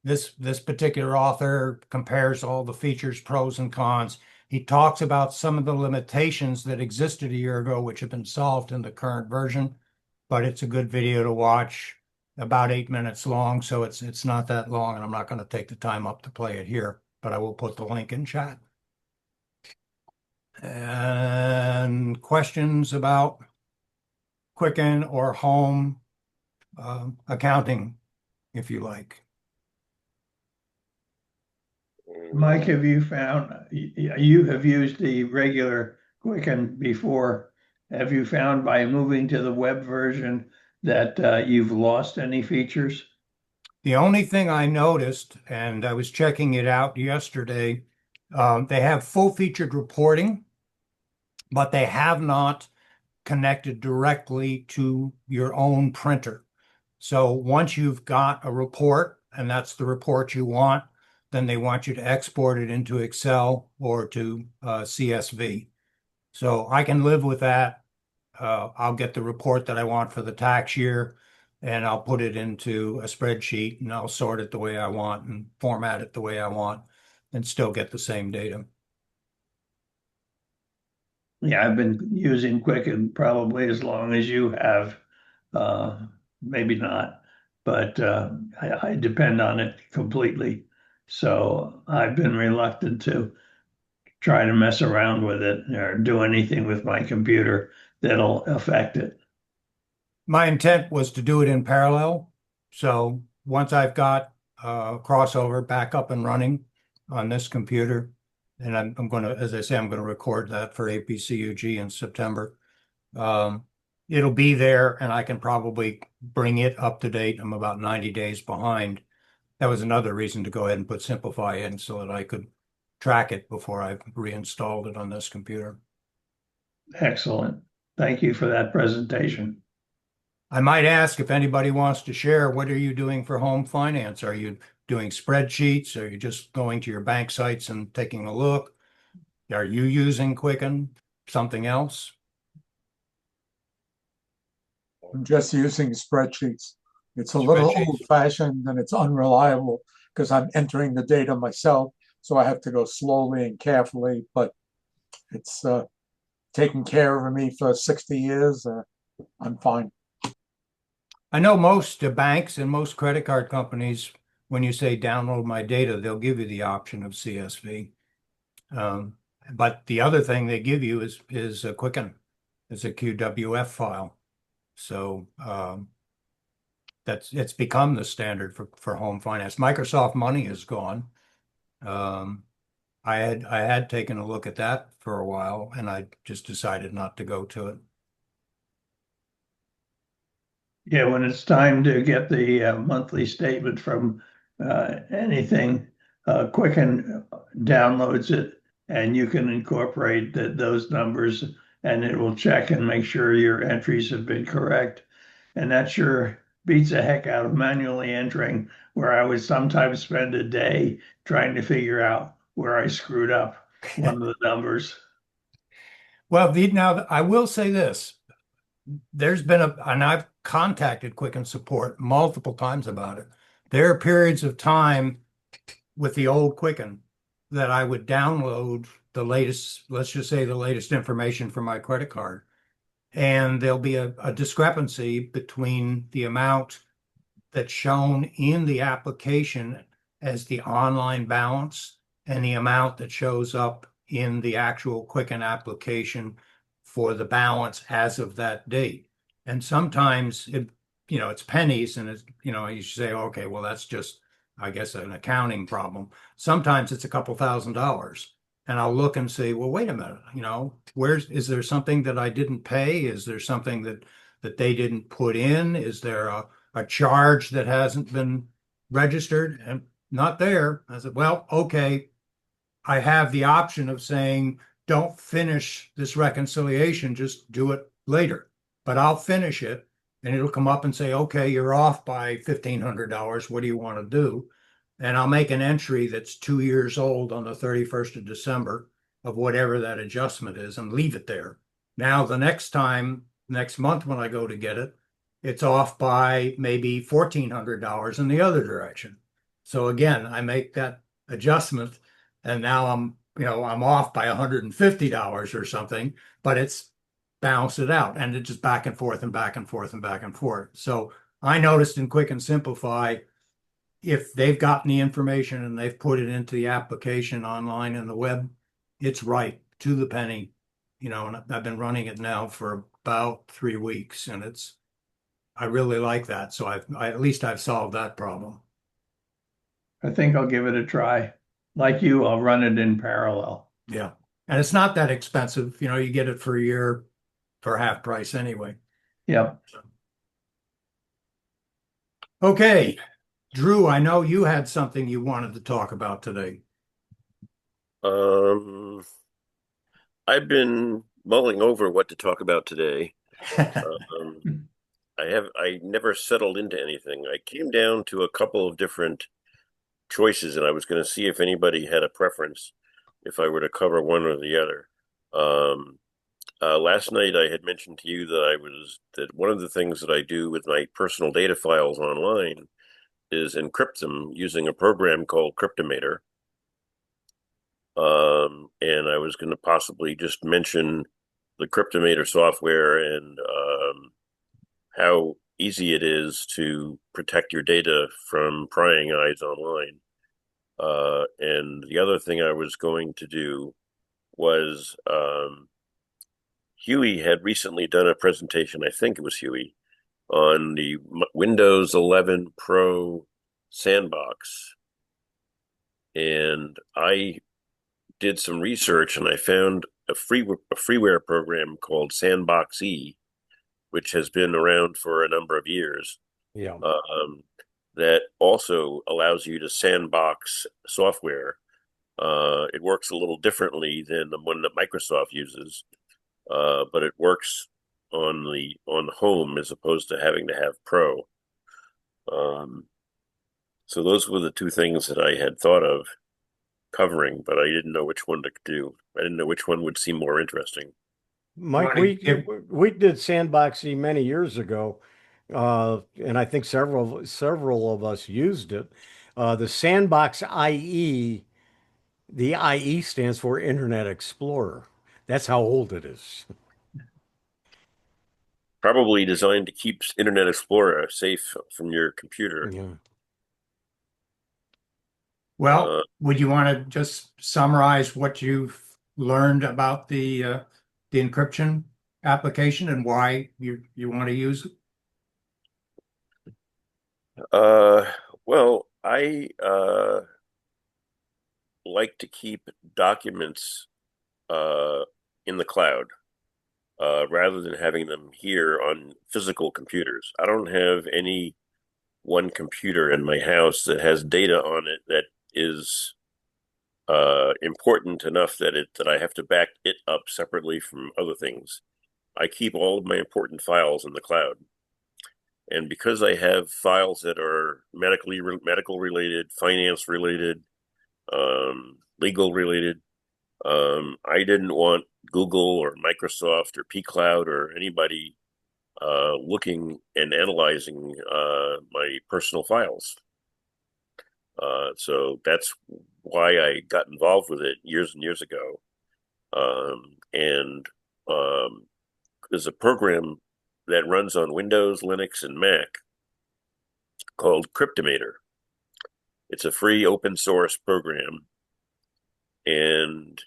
this particular author compares all the features, pros and cons. He talks about some of the limitations that existed a year ago, which have been solved in the current version. But it's a good video to watch. About 8 minutes long, so it's not that long, and I'm not going to take the time up to play it here, but I will put the link in chat. And questions about Quicken or home accounting, if you like. Mike, have you found, you have used the regular Quicken before. Have you found by moving to the web version that you've lost any features? The only thing I noticed, and I was checking it out yesterday, they have full-featured reporting, but they have not connected directly to your own printer. So once you've got a report, and that's the report you want, then they want you to export it into Excel or to CSV. So I can live with that. I'll get the report that I want for the tax year, and I'll put it into a spreadsheet, and I'll sort it the way I want and format it the way I want and still get the same data. Yeah, I've been using Quicken probably as long as you have. Maybe not, but I depend on it completely. So I've been reluctant to try to mess around with it or do anything with my computer that'll affect it. My intent was to do it in parallel. So once I've got Crossover back up and running on this computer, and I'm going to, as I say, I'm going to record that for APCUG in September. It'll be there, and I can probably bring it up to date. I'm about 90 days behind. That was another reason to go ahead and put Simplify in so that I could track it before I reinstalled it on this computer. Excellent. Thank you for that presentation. I might ask if anybody wants to share, what are you doing for home finance? Are you doing spreadsheets? Are you just going to your bank sites and taking a look? Are you using Quicken? Something else? I'm just using spreadsheets. It's a little old-fashioned and it's unreliable because I'm entering the data myself, so I have to go slowly and carefully, but it's taken care of me for 60 years. I'm fine. I know most banks and most credit card companies, when you say download my data, they'll give you the option of CSV. But the other thing they give you is a Quicken. It's a QWF file. So it's become the standard for home finance. Microsoft Money is gone. I had taken a look at that for a while, and I just decided not to go to it. Yeah, when it's time to get the monthly statement from anything, Quicken downloads it and you can incorporate those numbers and it will check and make sure your entries have been correct. And that sure beats the heck out of manually entering, where I would sometimes spend a day trying to figure out where I screwed up one of the numbers. Well, now I will say this. There's been and I've contacted Quicken support multiple times about it. There are periods of time with the old Quicken that I would download the latest, let's just say the latest information for my credit card. And there'll be a discrepancy between the amount that's shown in the application as the online balance and the amount that shows up in the actual Quicken application for the balance as of that date. And sometimes it's pennies and you say, okay, well, that's just, I guess, an accounting problem. Sometimes it's a couple $1,000s. And I'll look and say, well, wait a minute, is there something that I didn't pay? Is there something that they didn't put in? Is there a charge that hasn't been registered and not there? I said, well, okay, I have the option of saying, don't finish this reconciliation, just do it later. But I'll finish it and it'll come up and say, okay, you're off by $1,500. What do you want to do? And I'll make an entry that's 2 years old on the 31st of December of whatever that adjustment is and leave it there. Now, the next month when I go to get it, it's off by maybe $1,400 in the other direction. So again, I make that adjustment and now I'm off by $150 or something, but it's balanced it out and it's just back and forth and back and forth and back and forth. So I noticed in Quick and Simplify, if they've gotten the information and they've put it into the application online in the web, it's right to the penny, and I've been running it now for about 3 weeks and I really like that. So at least I've solved that problem. I think I'll give it a try. Like you, I'll run it in parallel. Yeah. And it's not that expensive. You get it for a year for half price anyway. Yep. Okay. Drew, I know you had something you wanted to talk about today. I've been mulling over what to talk about today. I never settled into anything. I came down to a couple of different choices, and I was going to see if anybody had a preference if I were to cover one or the other. Last night I had mentioned to you that one of the things that I do with my personal data files online is encrypt them using a program called Cryptomator. And I was going to possibly just mention the Cryptomator software and how easy it is to protect your data from prying eyes online. And the other thing I was going to do was Huey had recently done a presentation, I think it was Huey, on the Windows 11 Pro sandbox. And I did some research and I found a freeware program called Sandbox E, which has been around for a number of years. Yeah. That also allows you to sandbox software. It works a little differently than the one that Microsoft uses, but it works on home as opposed to having to have Pro. So those were the two things that I had thought of covering, but I didn't know which one to do. I didn't know which one would seem more interesting. Mike, we did Sandboxy many years ago, and I think several of us used it. The Sandbox IE, the IE stands for Internet Explorer. That's how old it is. Probably designed to keep Internet Explorer safe from your computer. Yeah. Well, would you want to just summarize what you've learned about the encryption application and why you want to use it? Well, I like to keep documents in the cloud. rather than having them here on physical computers. I don't have any one computer in my house that has data on it that is important enough that I have to back it up separately from other things. I keep all of my important files in the cloud. And because I have files that are medical related, finance related, legal related, I didn't want Google or Microsoft or pCloud or anybody looking and analyzing my personal files. So that's why I got involved with it years and years ago. And there's a program that runs on Windows, Linux, and Mac called Cryptomator. It's a free open source program, and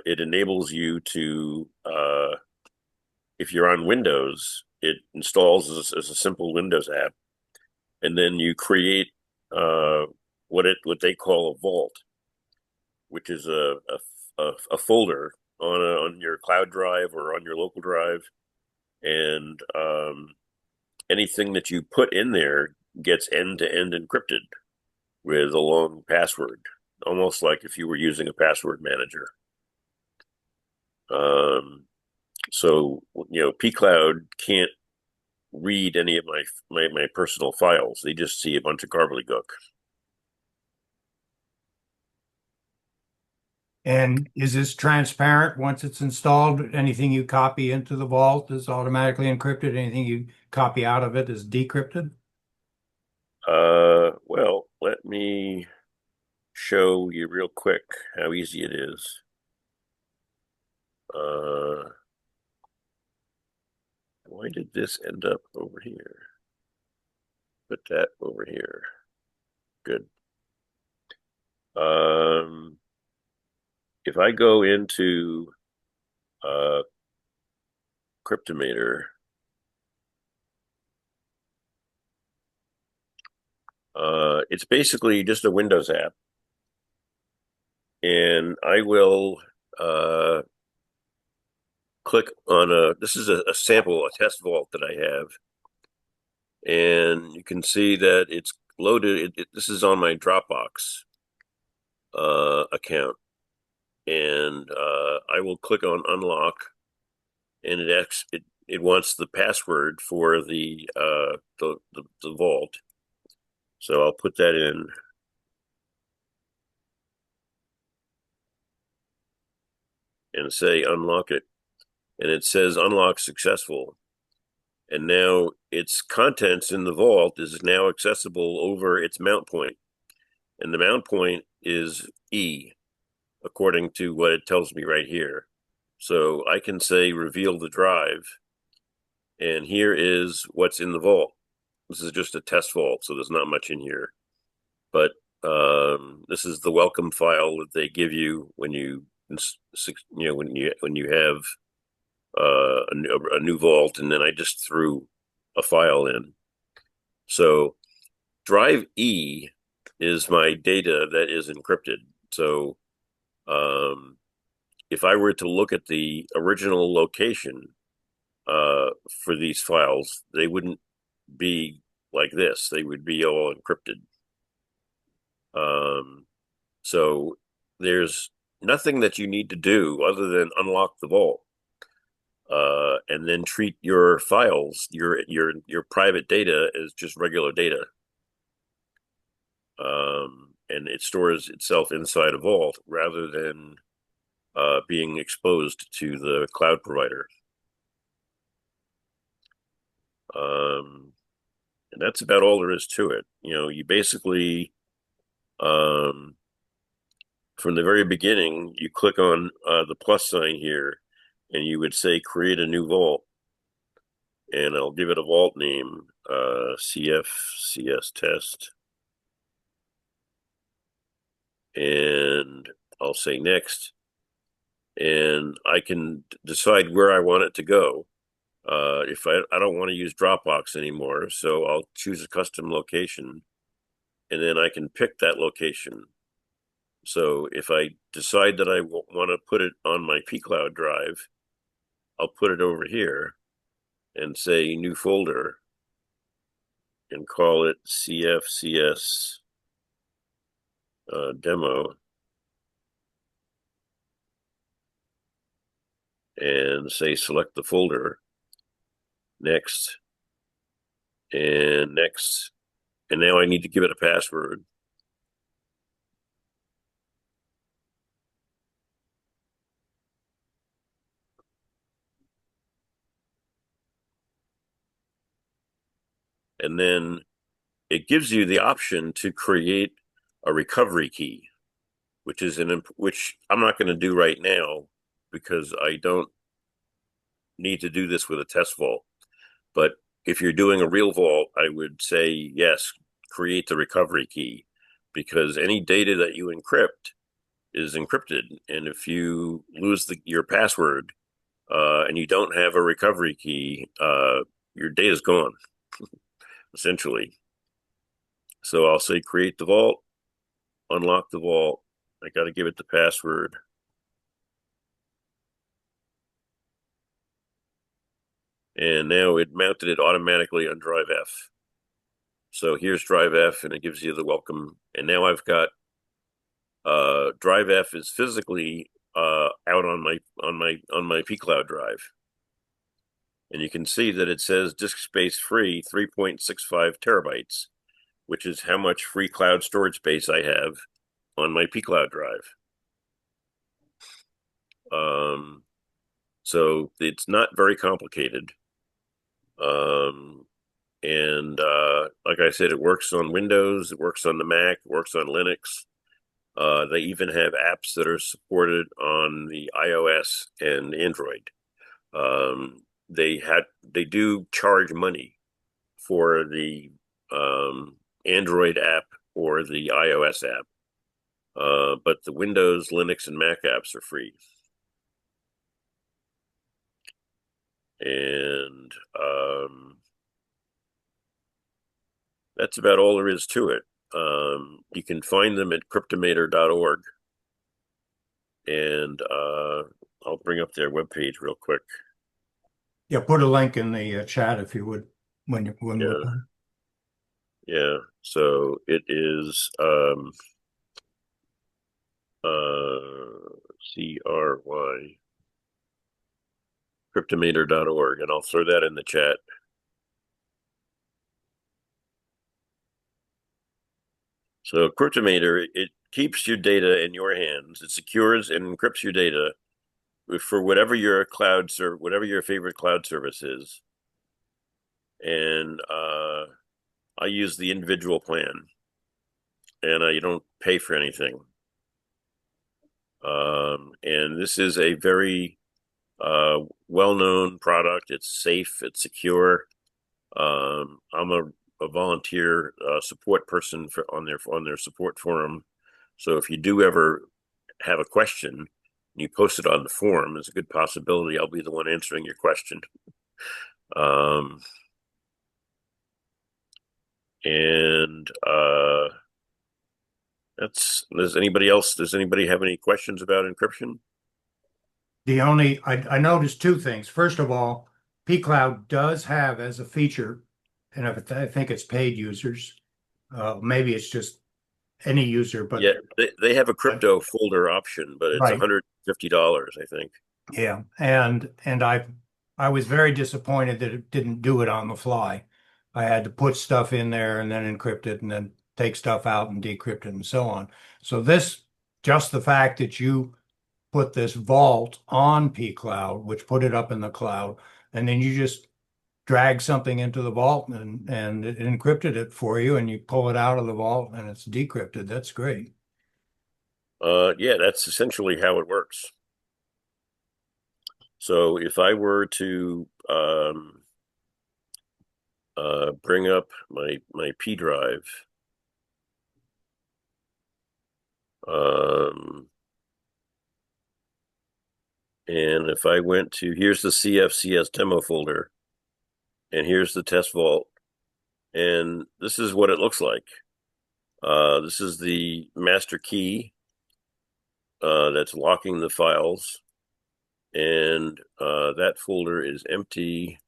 it enables you to, if you're on Windows, it installs as a simple Windows app, and then you create what they call a vault, which is a folder on your cloud drive or on your local drive, and anything that you put in there gets end-to-end encrypted with a long password, almost like if you were using a password manager. So pCloud can't read any of my personal files. They just see a bunch of gobbledygook. And is this transparent once it's installed? Anything you copy into the vault is automatically encrypted. Anything you copy out of it is decrypted? Well, let me show you real quick how easy it is. Why did this end up over here? Put that over here. Good. If I go into Cryptomator, it's basically just a Windows app, and I will click on this is a sample, a test vault that I have, and you can see that it's loaded. This is on my Dropbox account, and I will click on unlock, and it wants the password for the vault. So I'll put that in. And say unlock it. And it says unlock successful. And now its contents in the vault is now accessible over its mount point. And the mount point is E, according to what it tells me right here. So I can say reveal the drive. And here is what's in the vault. This is just a test vault, so there's not much in here. But this is the welcome file that they give you when you when you have a new vault, and then I just threw a file in. So drive E is my data that is encrypted. So if I were to look at the original location for these files, they wouldn't be like this. They would be all encrypted. So there's nothing that you need to do other than unlock the vault, and then treat your files, your private data, as just regular data. And it stores itself inside a vault rather than being exposed to the cloud provider. And that's about all there is to it. You basically, from the very beginning, you click on the plus sign here, and you would say create a new vault. And I'll give it a vault name, CFCS test. And I'll say next. And I can decide where I want it to go. If I don't want to use Dropbox anymore, so I'll choose a custom location, and then I can pick that location. So if I decide that I want to put it on my pCloud drive, I'll put it over here and say new folder and call it CFCS demo, and say select the folder, next, and next. And now I need to give it a password. And then it gives you the option to create a recovery key, which I'm not going to do right now because I don't need to do this with a test vault. But if you're doing a real vault, I would say yes, create the recovery key, because any data that you encrypt is encrypted, and if you lose your password and you don't have a recovery key, your data is gone, essentially. So I'll say create the vault, unlock the vault. I got to give it the password. And now it mounted it automatically on drive F. So here's drive F, and it gives you the welcome. And now I've got drive F is physically out on my pCloud drive. And you can see that it says disk space free 3.65 terabytes, which is how much free cloud storage space I have on my pCloud drive. So it's not very complicated. And like I said, it works on Windows, it works on the Mac, it works on Linux. They even have apps that are supported on the iOS and Android. They do charge money for the Android app or the iOS app, but the Windows, Linux, and Mac apps are free. And that's about all there is to it. You can find them at cryptomator.org. And I'll bring up their webpage real quick. Yeah, put a link in the chat if you would when we're done. Yeah, so it is CRY cryptomator.org, and I'll throw that in the chat. So Cryptomator, it keeps your data in your hands. It secures and encrypts your data for whatever your whatever your favorite cloud service is. And I use the individual plan, and you don't pay for anything. And this is a very well-known product. It's safe, it's secure. I'm a volunteer support person on their support forum. So if you do ever have a question and you post it on the forum, there's a good possibility I'll be the one answering your question. And does anybody have any questions about encryption? I noticed two things. First of all, pCloud does have as a feature, and I think it's paid users. Maybe it's just any user, but yeah, they have a crypto folder option, but it's right. $150, I think. Yeah, and I was very disappointed that it didn't do it on the fly. I had to put stuff in there and then encrypt it and then take stuff out and decrypt it and so on. So just the fact that you put this vault on pCloud, which put it up in the cloud, and then you just drag something into the vault and it encrypted it for you, and you pull it out of the vault and it's decrypted. That's great. Yeah, that's essentially how it works. So if I were to bring up my P drive, and if I went to, here's the CFCS demo folder, and here's the test vault, and this is what it looks like. This is the master key that's locking the files. and that folder is empty.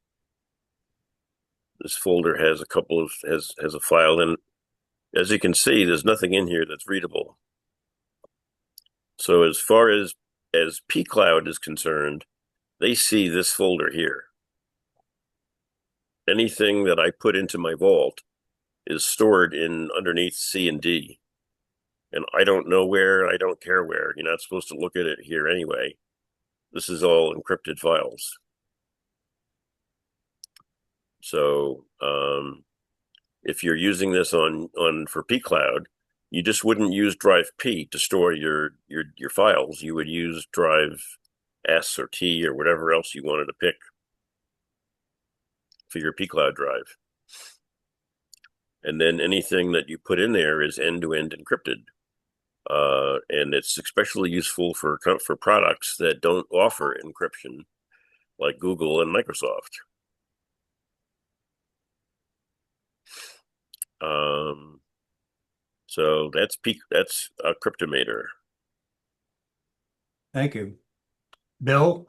This folder has a couple of has a file in. As you can see, there's nothing in here that's readable. So as far as pCloud is concerned, they see this folder here. Anything that I put into my vault is stored in underneath C and D. And I don't know where, I don't care where. You're not supposed to look at it here anyway. This is all encrypted files. So if you're using this on for pCloud, you just wouldn't use drive P to store your files. You would use drive S or T or whatever else you wanted to pick for your pCloud drive. And then anything that you put in there is end-to-end encrypted. And it's especially useful for products that don't offer encryption, like Google and Microsoft. So that's a Cryptomator. Thank you. Bill,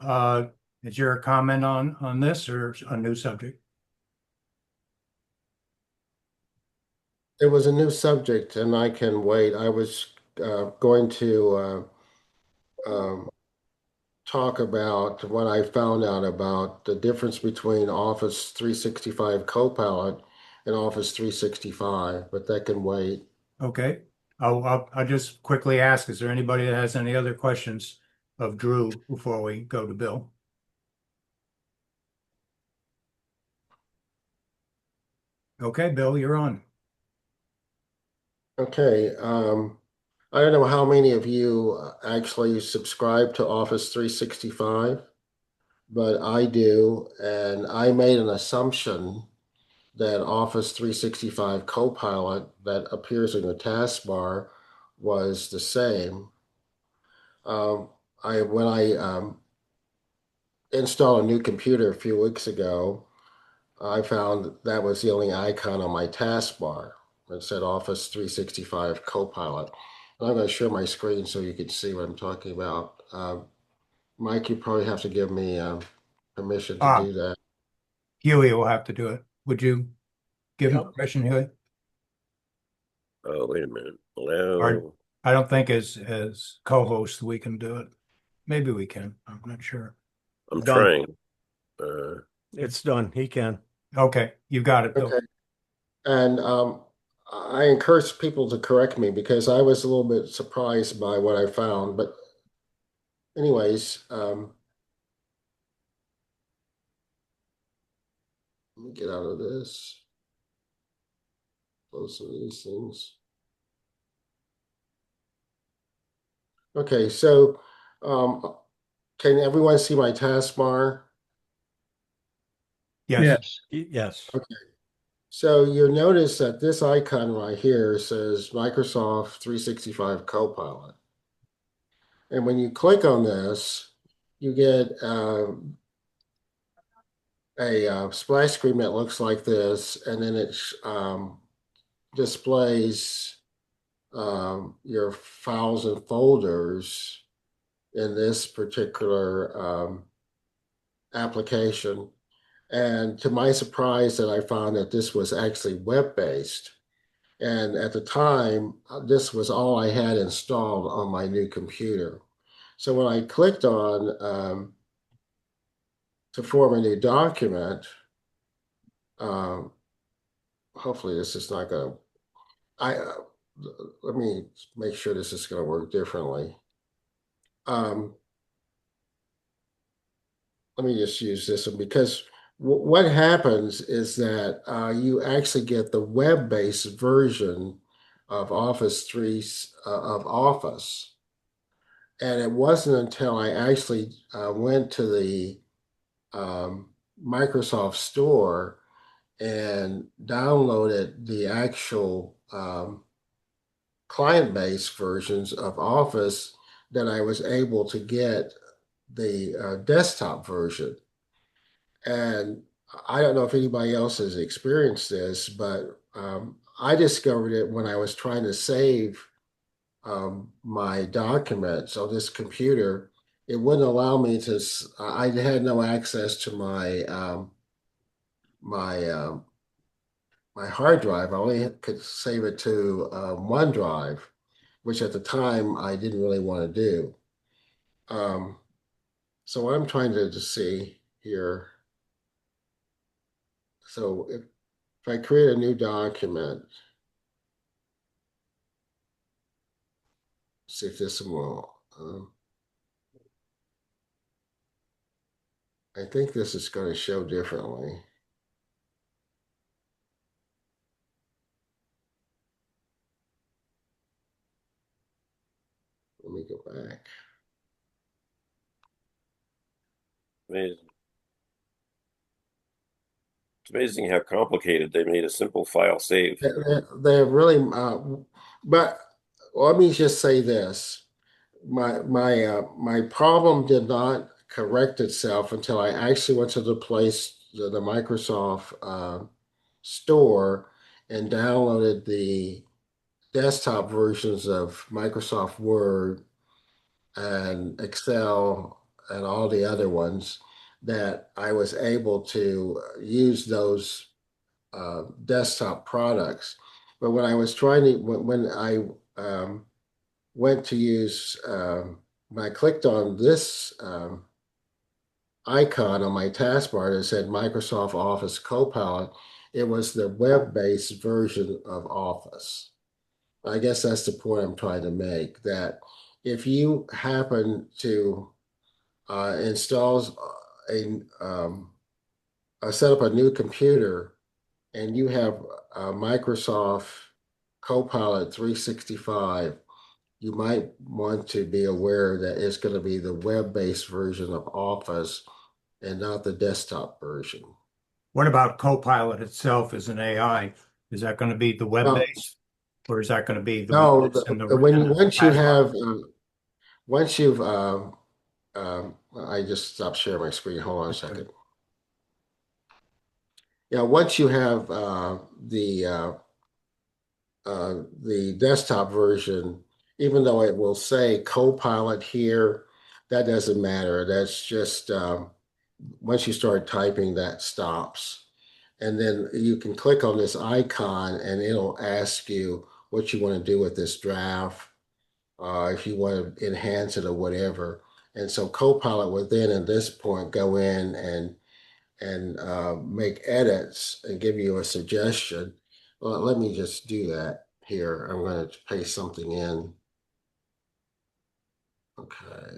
is your comment on this or a new subject? It was a new subject, and I can wait. I was going to talk about what I found out about the difference between Office 365 Copilot and Office 365, but that can wait. Okay. I'll just quickly ask, is there anybody that has any other questions of Drew before we go to Bill? Okay, Bill, you're on. Okay. I don't know how many of you actually subscribe to Office 365, but I do, and I made an assumption that Office 365 Copilot that appears in the taskbar was the same. When I installed a new computer a few weeks ago, I found that was the only icon on my taskbar. It said Office 365 Copilot. And I'm going to share my screen so you can see what I'm talking about. Mike, you probably have to give me permission to do that. Huey will have to do it. Would you give him Yep. permission, Huey? Oh, wait a minute. Or Allow. I don't think as co-host we can do it. Maybe we can. I'm not sure. I'm Done. trying. It's done. He can. Okay, you got it, Bill. Okay. And I encourage people to correct me because I was a little bit surprised by what I found. But anyways, let me get out of this. Close some of these things. Okay, so can everyone see my taskbar? Yes. Yes. Okay. So you'll notice that this icon right here says Microsoft 365 Copilot. And when you click on this, you get a splash screen that looks like this, and then it displays your files and folders in this particular application. And to my surprise, that I found that this was actually web-based. And at the time, this was all I had installed on my new computer. So when I clicked on to form a new document, hopefully this is not going to, let me make sure this is going to work differently. Let me just use this one because what happens is that you actually get the web-based version of Office of Office. And it wasn't until I actually went to the Microsoft Store and downloaded the actual client-based versions of Office that I was able to get the desktop version. And I don't know if anybody else has experienced this, but I discovered it when I was trying to save my documents on this computer it wouldn't allow me to, I had no access to my, my hard drive. I only could save it to OneDrive, which at the time I didn't really want to do. So what I'm trying to see here, so if I create a new document, see if this will, I think this is going to show differently. Let me go back. Amazing. It's amazing how complicated they made a simple file save. They're really, but let me just say this. My problem did not correct itself until I actually went to the Microsoft store and downloaded the desktop versions of Microsoft Word and Excel and all the other ones, that I was able to use those desktop products. But when I was trying to, when I went to use, when I clicked on this icon on my taskbar that said Microsoft Office Copilot, it was the web-based version of Office. I guess that's the point I'm trying to make, that if you happen to install set up a new computer and you have Microsoft Copilot 365, you might want to be aware that it's going to be the web-based version of Office and not the desktop version. What about Copilot itself as an AI? Is that going to be the web-based, or is that going to be the No, one that's in the once you've I just stopped sharing my screen. Hold on a second. Yeah, once you have the desktop version, even though it will say Copilot here, that doesn't matter. That's just once you start typing, that stops. And then you can click on this icon and it'll ask you what you want to do with this draft, if you want to enhance it or whatever. And so Copilot would then at this point go in and make edits and give you a suggestion. Well, let me just do that here. I'm going to paste something in. Okay.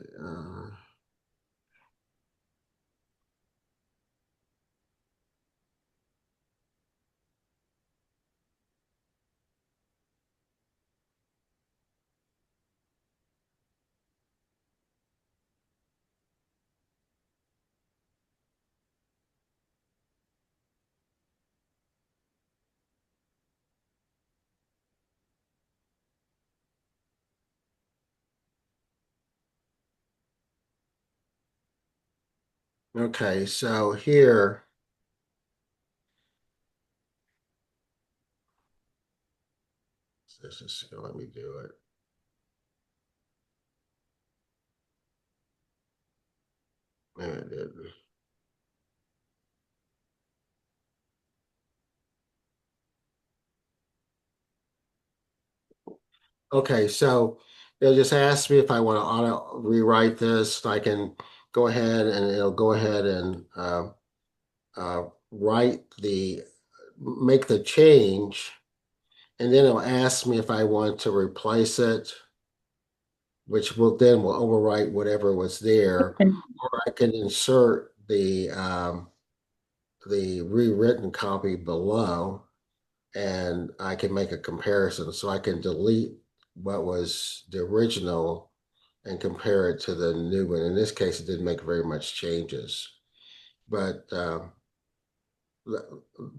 Okay, so here, this is let me do it. Maybe I didn't. Okay, so it'll just ask me if I want to auto rewrite this. I can go ahead and it'll go ahead and make the change, and then it'll ask me if I want to replace it, which will overwrite whatever was there, or I can insert the rewritten copy below, and I can make a comparison. So I can delete what was the original and compare it to the new one. In this case, it didn't make very much changes, but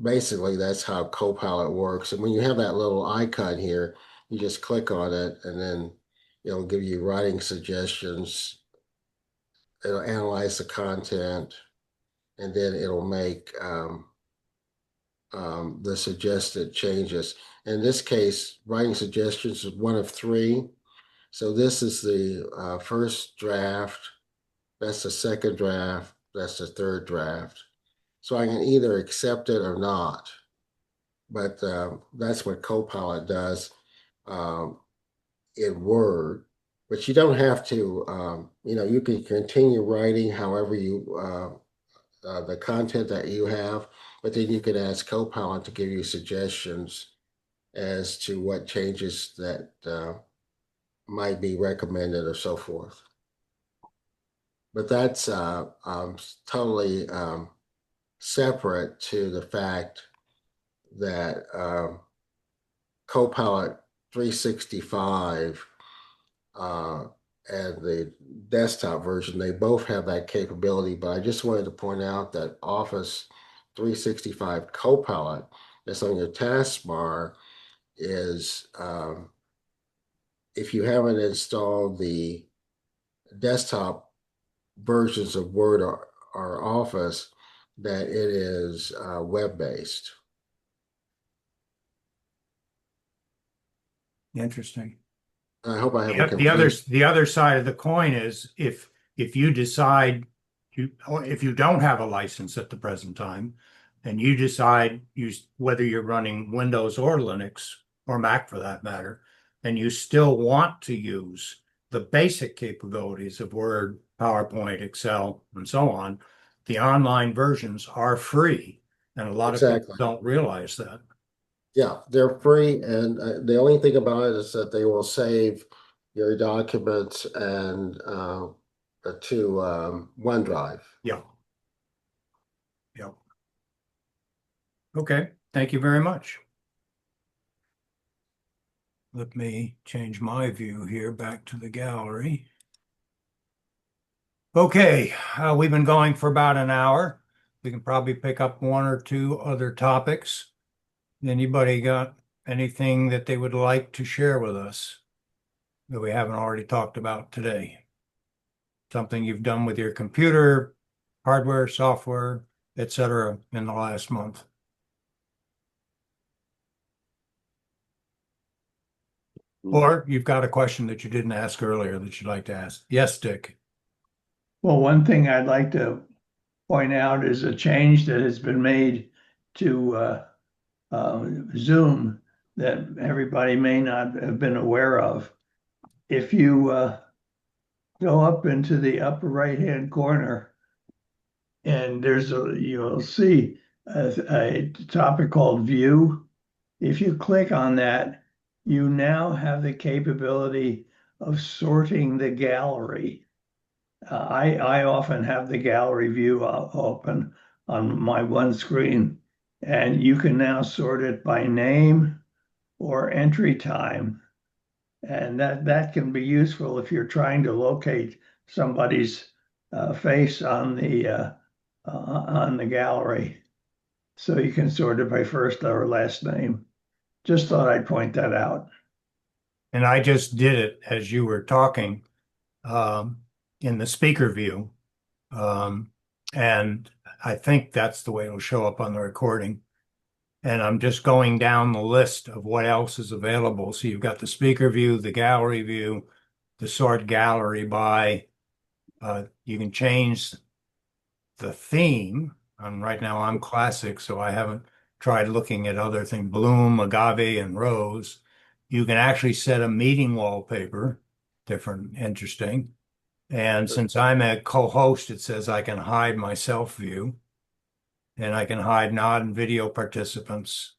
basically that's how Copilot works. And when you have that little icon here, you just click on it and then it'll give you writing suggestions. It'll analyze the content, and then it'll make the suggested changes. In this case, writing suggestions is one of three. So this is the first draft. That's the second draft. That's the third draft. So I can either accept it or not. But that's what Copilot does in Word. But you don't have to, you can continue writing however the content that you have, but then you can ask Copilot to give you suggestions as to what changes that might be recommended or so forth. But that's totally separate to the fact that Copilot 365 and the desktop version, they both have that capability. But I just wanted to point out that Office 365 Copilot that's on your taskbar is, if you haven't installed the desktop versions of Word or Office, that it is web-based. Interesting. I hope I haven't The other side of the coin is if you decide if you don't have a license at the present time, and you decide whether you're running Windows or Linux or Mac for that matter, and you still want to use the basic capabilities of Word, PowerPoint, Excel, and so on, the online versions are free, and a lot of people don't realize that. Yeah, they're free, and the only thing about it is that they will save your documents and to OneDrive. Yeah. Yep. Okay, thank you very much. Let me change my view here back to the gallery. Okay, we've been going for about an hour. We can probably pick up one or two other topics. Anybody got anything that they would like to share with us that we haven't already talked about today? Something you've done with your computer, hardware, software, etc. in the last month? Or you've got a question that you didn't ask earlier that you'd like to ask. Yes, Dick. Well, one thing I'd like to point out is a change that has been made to Zoom that everybody may not have been aware of. If you go up into the upper right-hand corner, and you'll see a topic called View. If you click on that, you now have the capability of sorting the gallery. I often have the gallery view open on my one screen, and you can now sort it by name or entry time. And that can be useful if you're trying to locate somebody's face on the gallery. So you can sort it by first or last name. Just thought I'd point that out. And I just did it as you were talking in the speaker view. And I think that's the way it'll show up on the recording. And I'm just going down the list of what else is available. So you've got the speaker view, the gallery view, the sort gallery by, you can change the theme. And right now I'm classic, so I haven't tried looking at other things, bloom, agave, and rose. You can actually set a meeting wallpaper, different, interesting. And since I'm a co-host, it says I can hide my self view and I can hide non-video participants.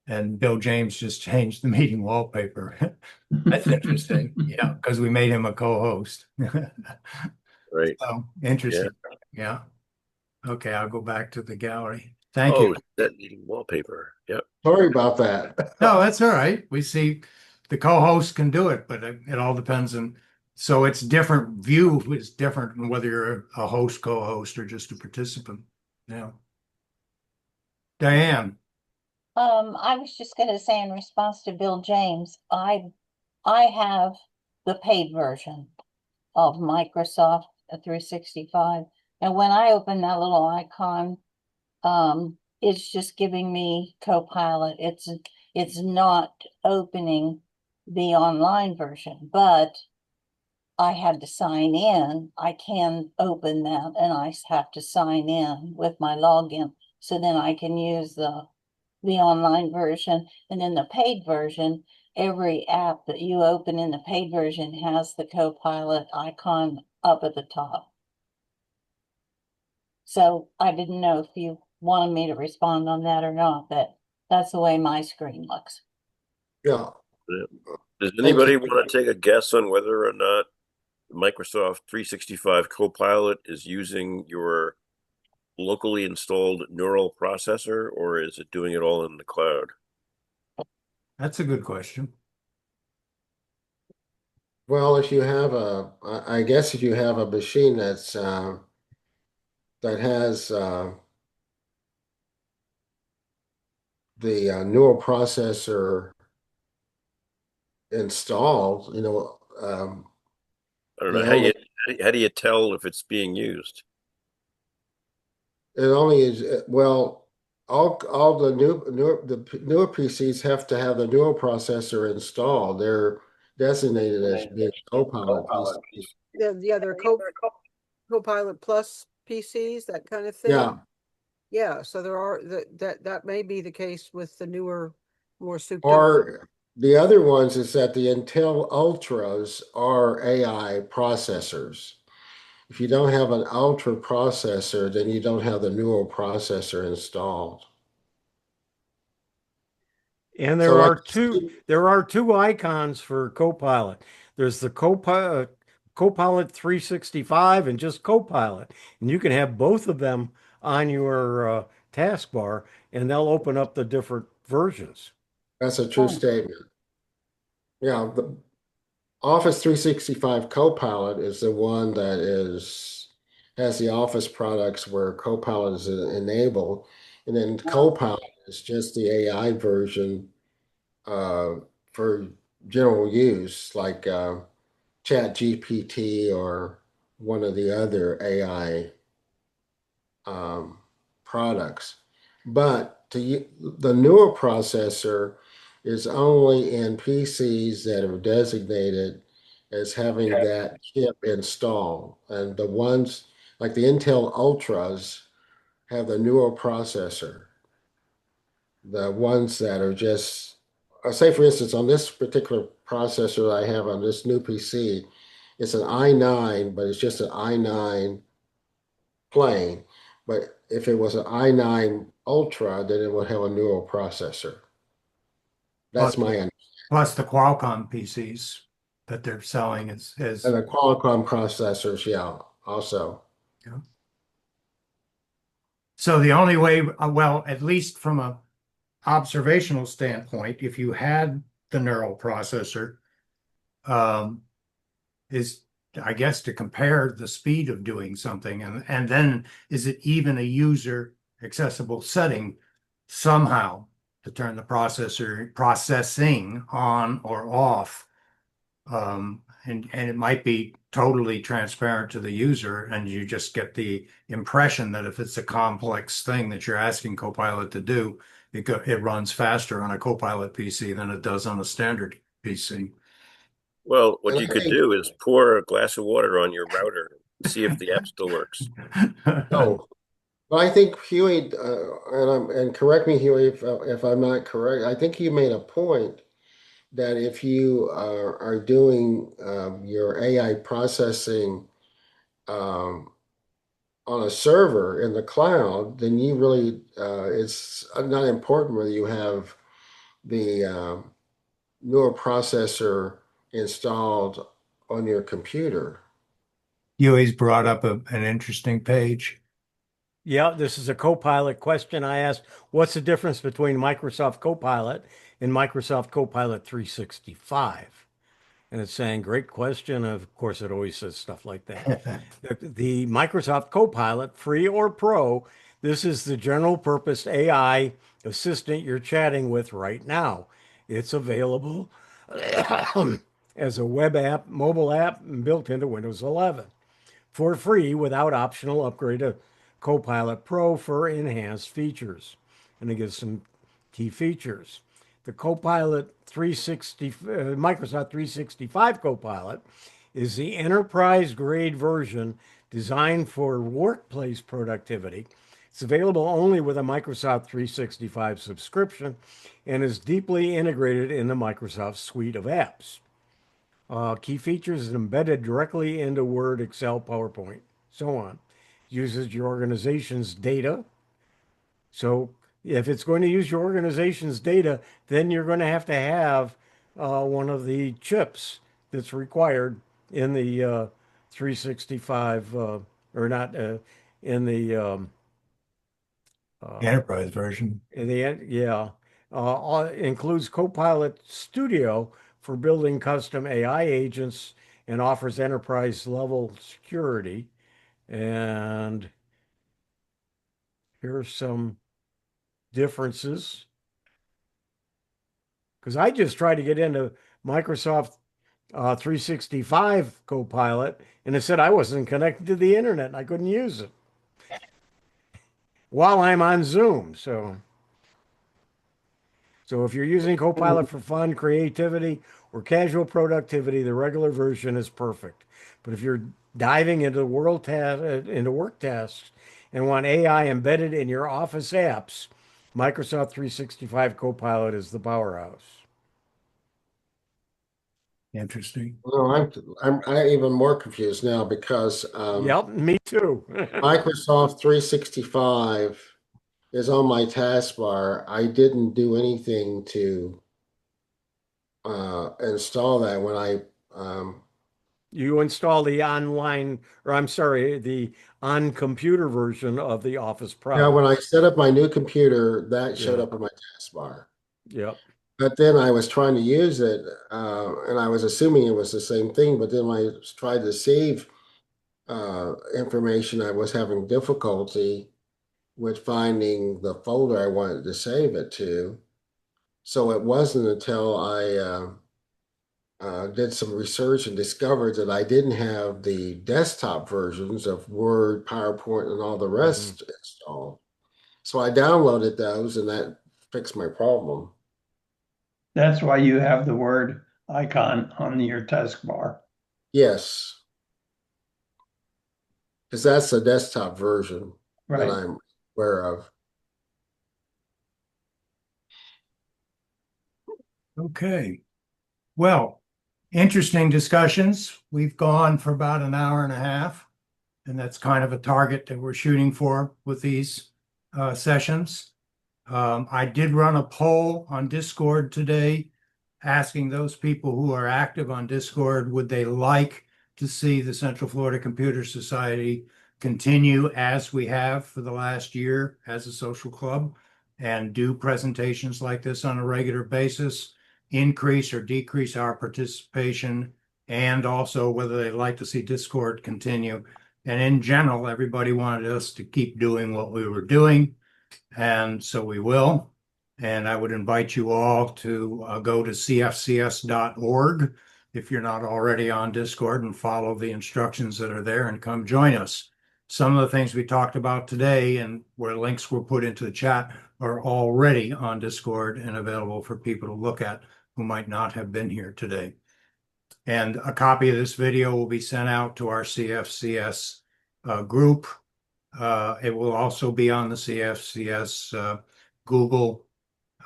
And Bill James just changed the meeting wallpaper. That's interesting. Yeah, because we made him a co-host. Right. So interesting. Yeah. Okay, I'll go back to the gallery. Thank you. That meeting wallpaper. Yep. Sorry about that. No, that's all right. We see the co-host can do it, but it all depends on. So it's different view is different than whether you're a host, co-host, or just a participant. Yeah. Diane. I was just going to say in response to Bill James, I have the paid version of Microsoft 365. And when I open that little icon, it's just giving me Copilot. It's not opening the online version, but I had to sign in, I can open that and I have to sign in with my login. So then I can use the online version, and in the paid version, every app that you open in the paid version has the Copilot icon up at the top. So I didn't know if you wanted me to respond on that or not, but that's the way my screen looks. Yeah. Does Thank anybody you. want to take a guess on whether or not Microsoft 365 Copilot is using your locally installed neural processor, or is it doing it all in the cloud? That's a good question. Well, if you have I guess if you have a machine that has the neural processor installed, I don't know. the only How do you tell if it's being used? it only is well, all the newer PCs have to have the neural processor installed. They're designated as being Copilot PCs. The other Copilot Plus PCs, that kind of thing. Yeah, Yeah, so there are that may be the case with the newer, more souped up. or the other ones is that the Intel Ultras are AI processors. If you don't have an Ultra processor, then you don't have the neural processor installed. And So like there are two icons for Copilot. There's the Copilot 365 and just Copilot. And you can have both of them on your taskbar and they'll open up the different versions. that's a true statement. Yeah, the Office 365 Copilot is the one that has the Office products where Copilot is enabled, and then Copilot is just the AI version uh, for general use, like Chat GPT or one of the other AI um, products. But the newer processor is only in PCs that are designated as having that chip installed. And the ones like the Intel Ultras have the newer processor. The ones that are just, say for instance, on this particular processor I have on this new PC, it's an i9, but it's just an i9 plain. But if it was an i9 Ultra, then it would have a neural processor. That's my Plus the Qualcomm PCs that they're selling and the Qualcomm processors, yeah, also. Yeah. So the only way, well, at least from a observational standpoint, if you had the neural processor, um, is I guess to compare the speed of doing something, and then is it even a user accessible setting somehow to turn the processing on or off, and it might be totally transparent to the user, and you just get the impression that if it's a complex thing that you're asking Copilot to do, it runs faster on a Copilot PC than it does on a standard PC. Well, what you could do is pour a glass of water on your router and see if the app still works. Oh, but I think Huey, and correct me, Huey, if I'm not correct. I think you made a point that if you are doing your AI processing on a server in the cloud, then you really it's not important whether you have the neural processor installed on your computer. Huey's brought up an interesting page. Yeah, this is a Copilot question. I asked, what's the difference between Microsoft Copilot and Microsoft Copilot 365? And it's saying, great question. Of course, it always says stuff like that. The Microsoft Copilot, free or pro, this is the general purpose AI assistant you're chatting with right now. It's available as a web app, mobile app, and built into Windows 11 for free without optional upgrade to Copilot Pro for enhanced features. And it gives some key features. The Copilot 360, Microsoft 365 Copilot is the enterprise grade version designed for workplace productivity. It's available only with a Microsoft 365 subscription and is deeply integrated in the Microsoft suite of apps. Key features is embedded directly into Word, Excel, PowerPoint, so on. Uses your organization's data. So if it's going to use your organization's data, then you're going to have one of the chips that's required in the 365 or not in the Enterprise version. in the end, yeah. Includes Copilot Studio for building custom AI agents and offers enterprise level security. And here are some differences. Because I just tried to get into Microsoft 365 Copilot and it said I wasn't connected to the internet and I couldn't use it while I'm on Zoom. So if you're using Copilot for fun, creativity, or casual productivity, the regular version is perfect. But if you're diving into into work tasks and want AI embedded in your office apps, Microsoft 365 Copilot is the powerhouse. Interesting. Well, I'm even more confused now because Yep, me too. Microsoft 365 is on my taskbar. I didn't do anything to install that when I You install the online, or I'm sorry, the on computer version of the Office when I product. set up my new computer, that showed Yeah, up on my taskbar. yep. But then I was trying to use it, and I was assuming it was the same thing. But then when I tried to save information, I was having difficulty with finding the folder I wanted to save it to. So it wasn't until I did some research and discovered that I didn't have the desktop versions of Word, PowerPoint, and all the rest installed. So I downloaded those, and that fixed my problem. That's why you have the word icon on your taskbar. Yes, because that's the desktop version that Right. I'm aware of. Okay. Well, interesting discussions. We've gone for about an hour and a half, and that's kind of a target that we're shooting for with these sessions. I did run a poll on Discord today, asking those people who are active on Discord, would they like to see the Central Florida Computer Society continue as we have for the last year as a social club and do presentations like this on a regular basis, increase or decrease our participation, and also whether they'd like to see Discord continue. And in general, everybody wanted us to keep doing what we were doing. And so we will. And I would invite you all to go to cfcs.org if you're not already on Discord and follow the instructions that are there and come join us. Some of the things we talked about today and where links were put into the chat are already on Discord and available for people to look at who might not have been here today. And a copy of this video will be sent out to our CFCS group. It will also be on the CFCS Google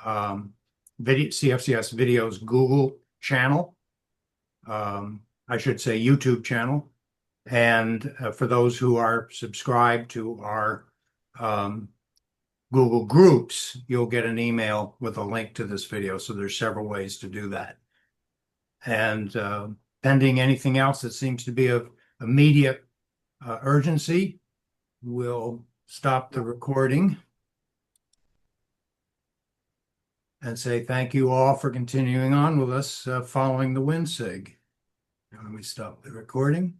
CFCS Videos Google channel. I should say YouTube channel. And for those who are subscribed to our Google Groups, you'll get an email with a link to this video. So there's several ways to do that. And pending anything else that seems to be of immediate urgency, we'll stop the recording and say thank you all for continuing on with us following the WinSig. Let me stop the recording.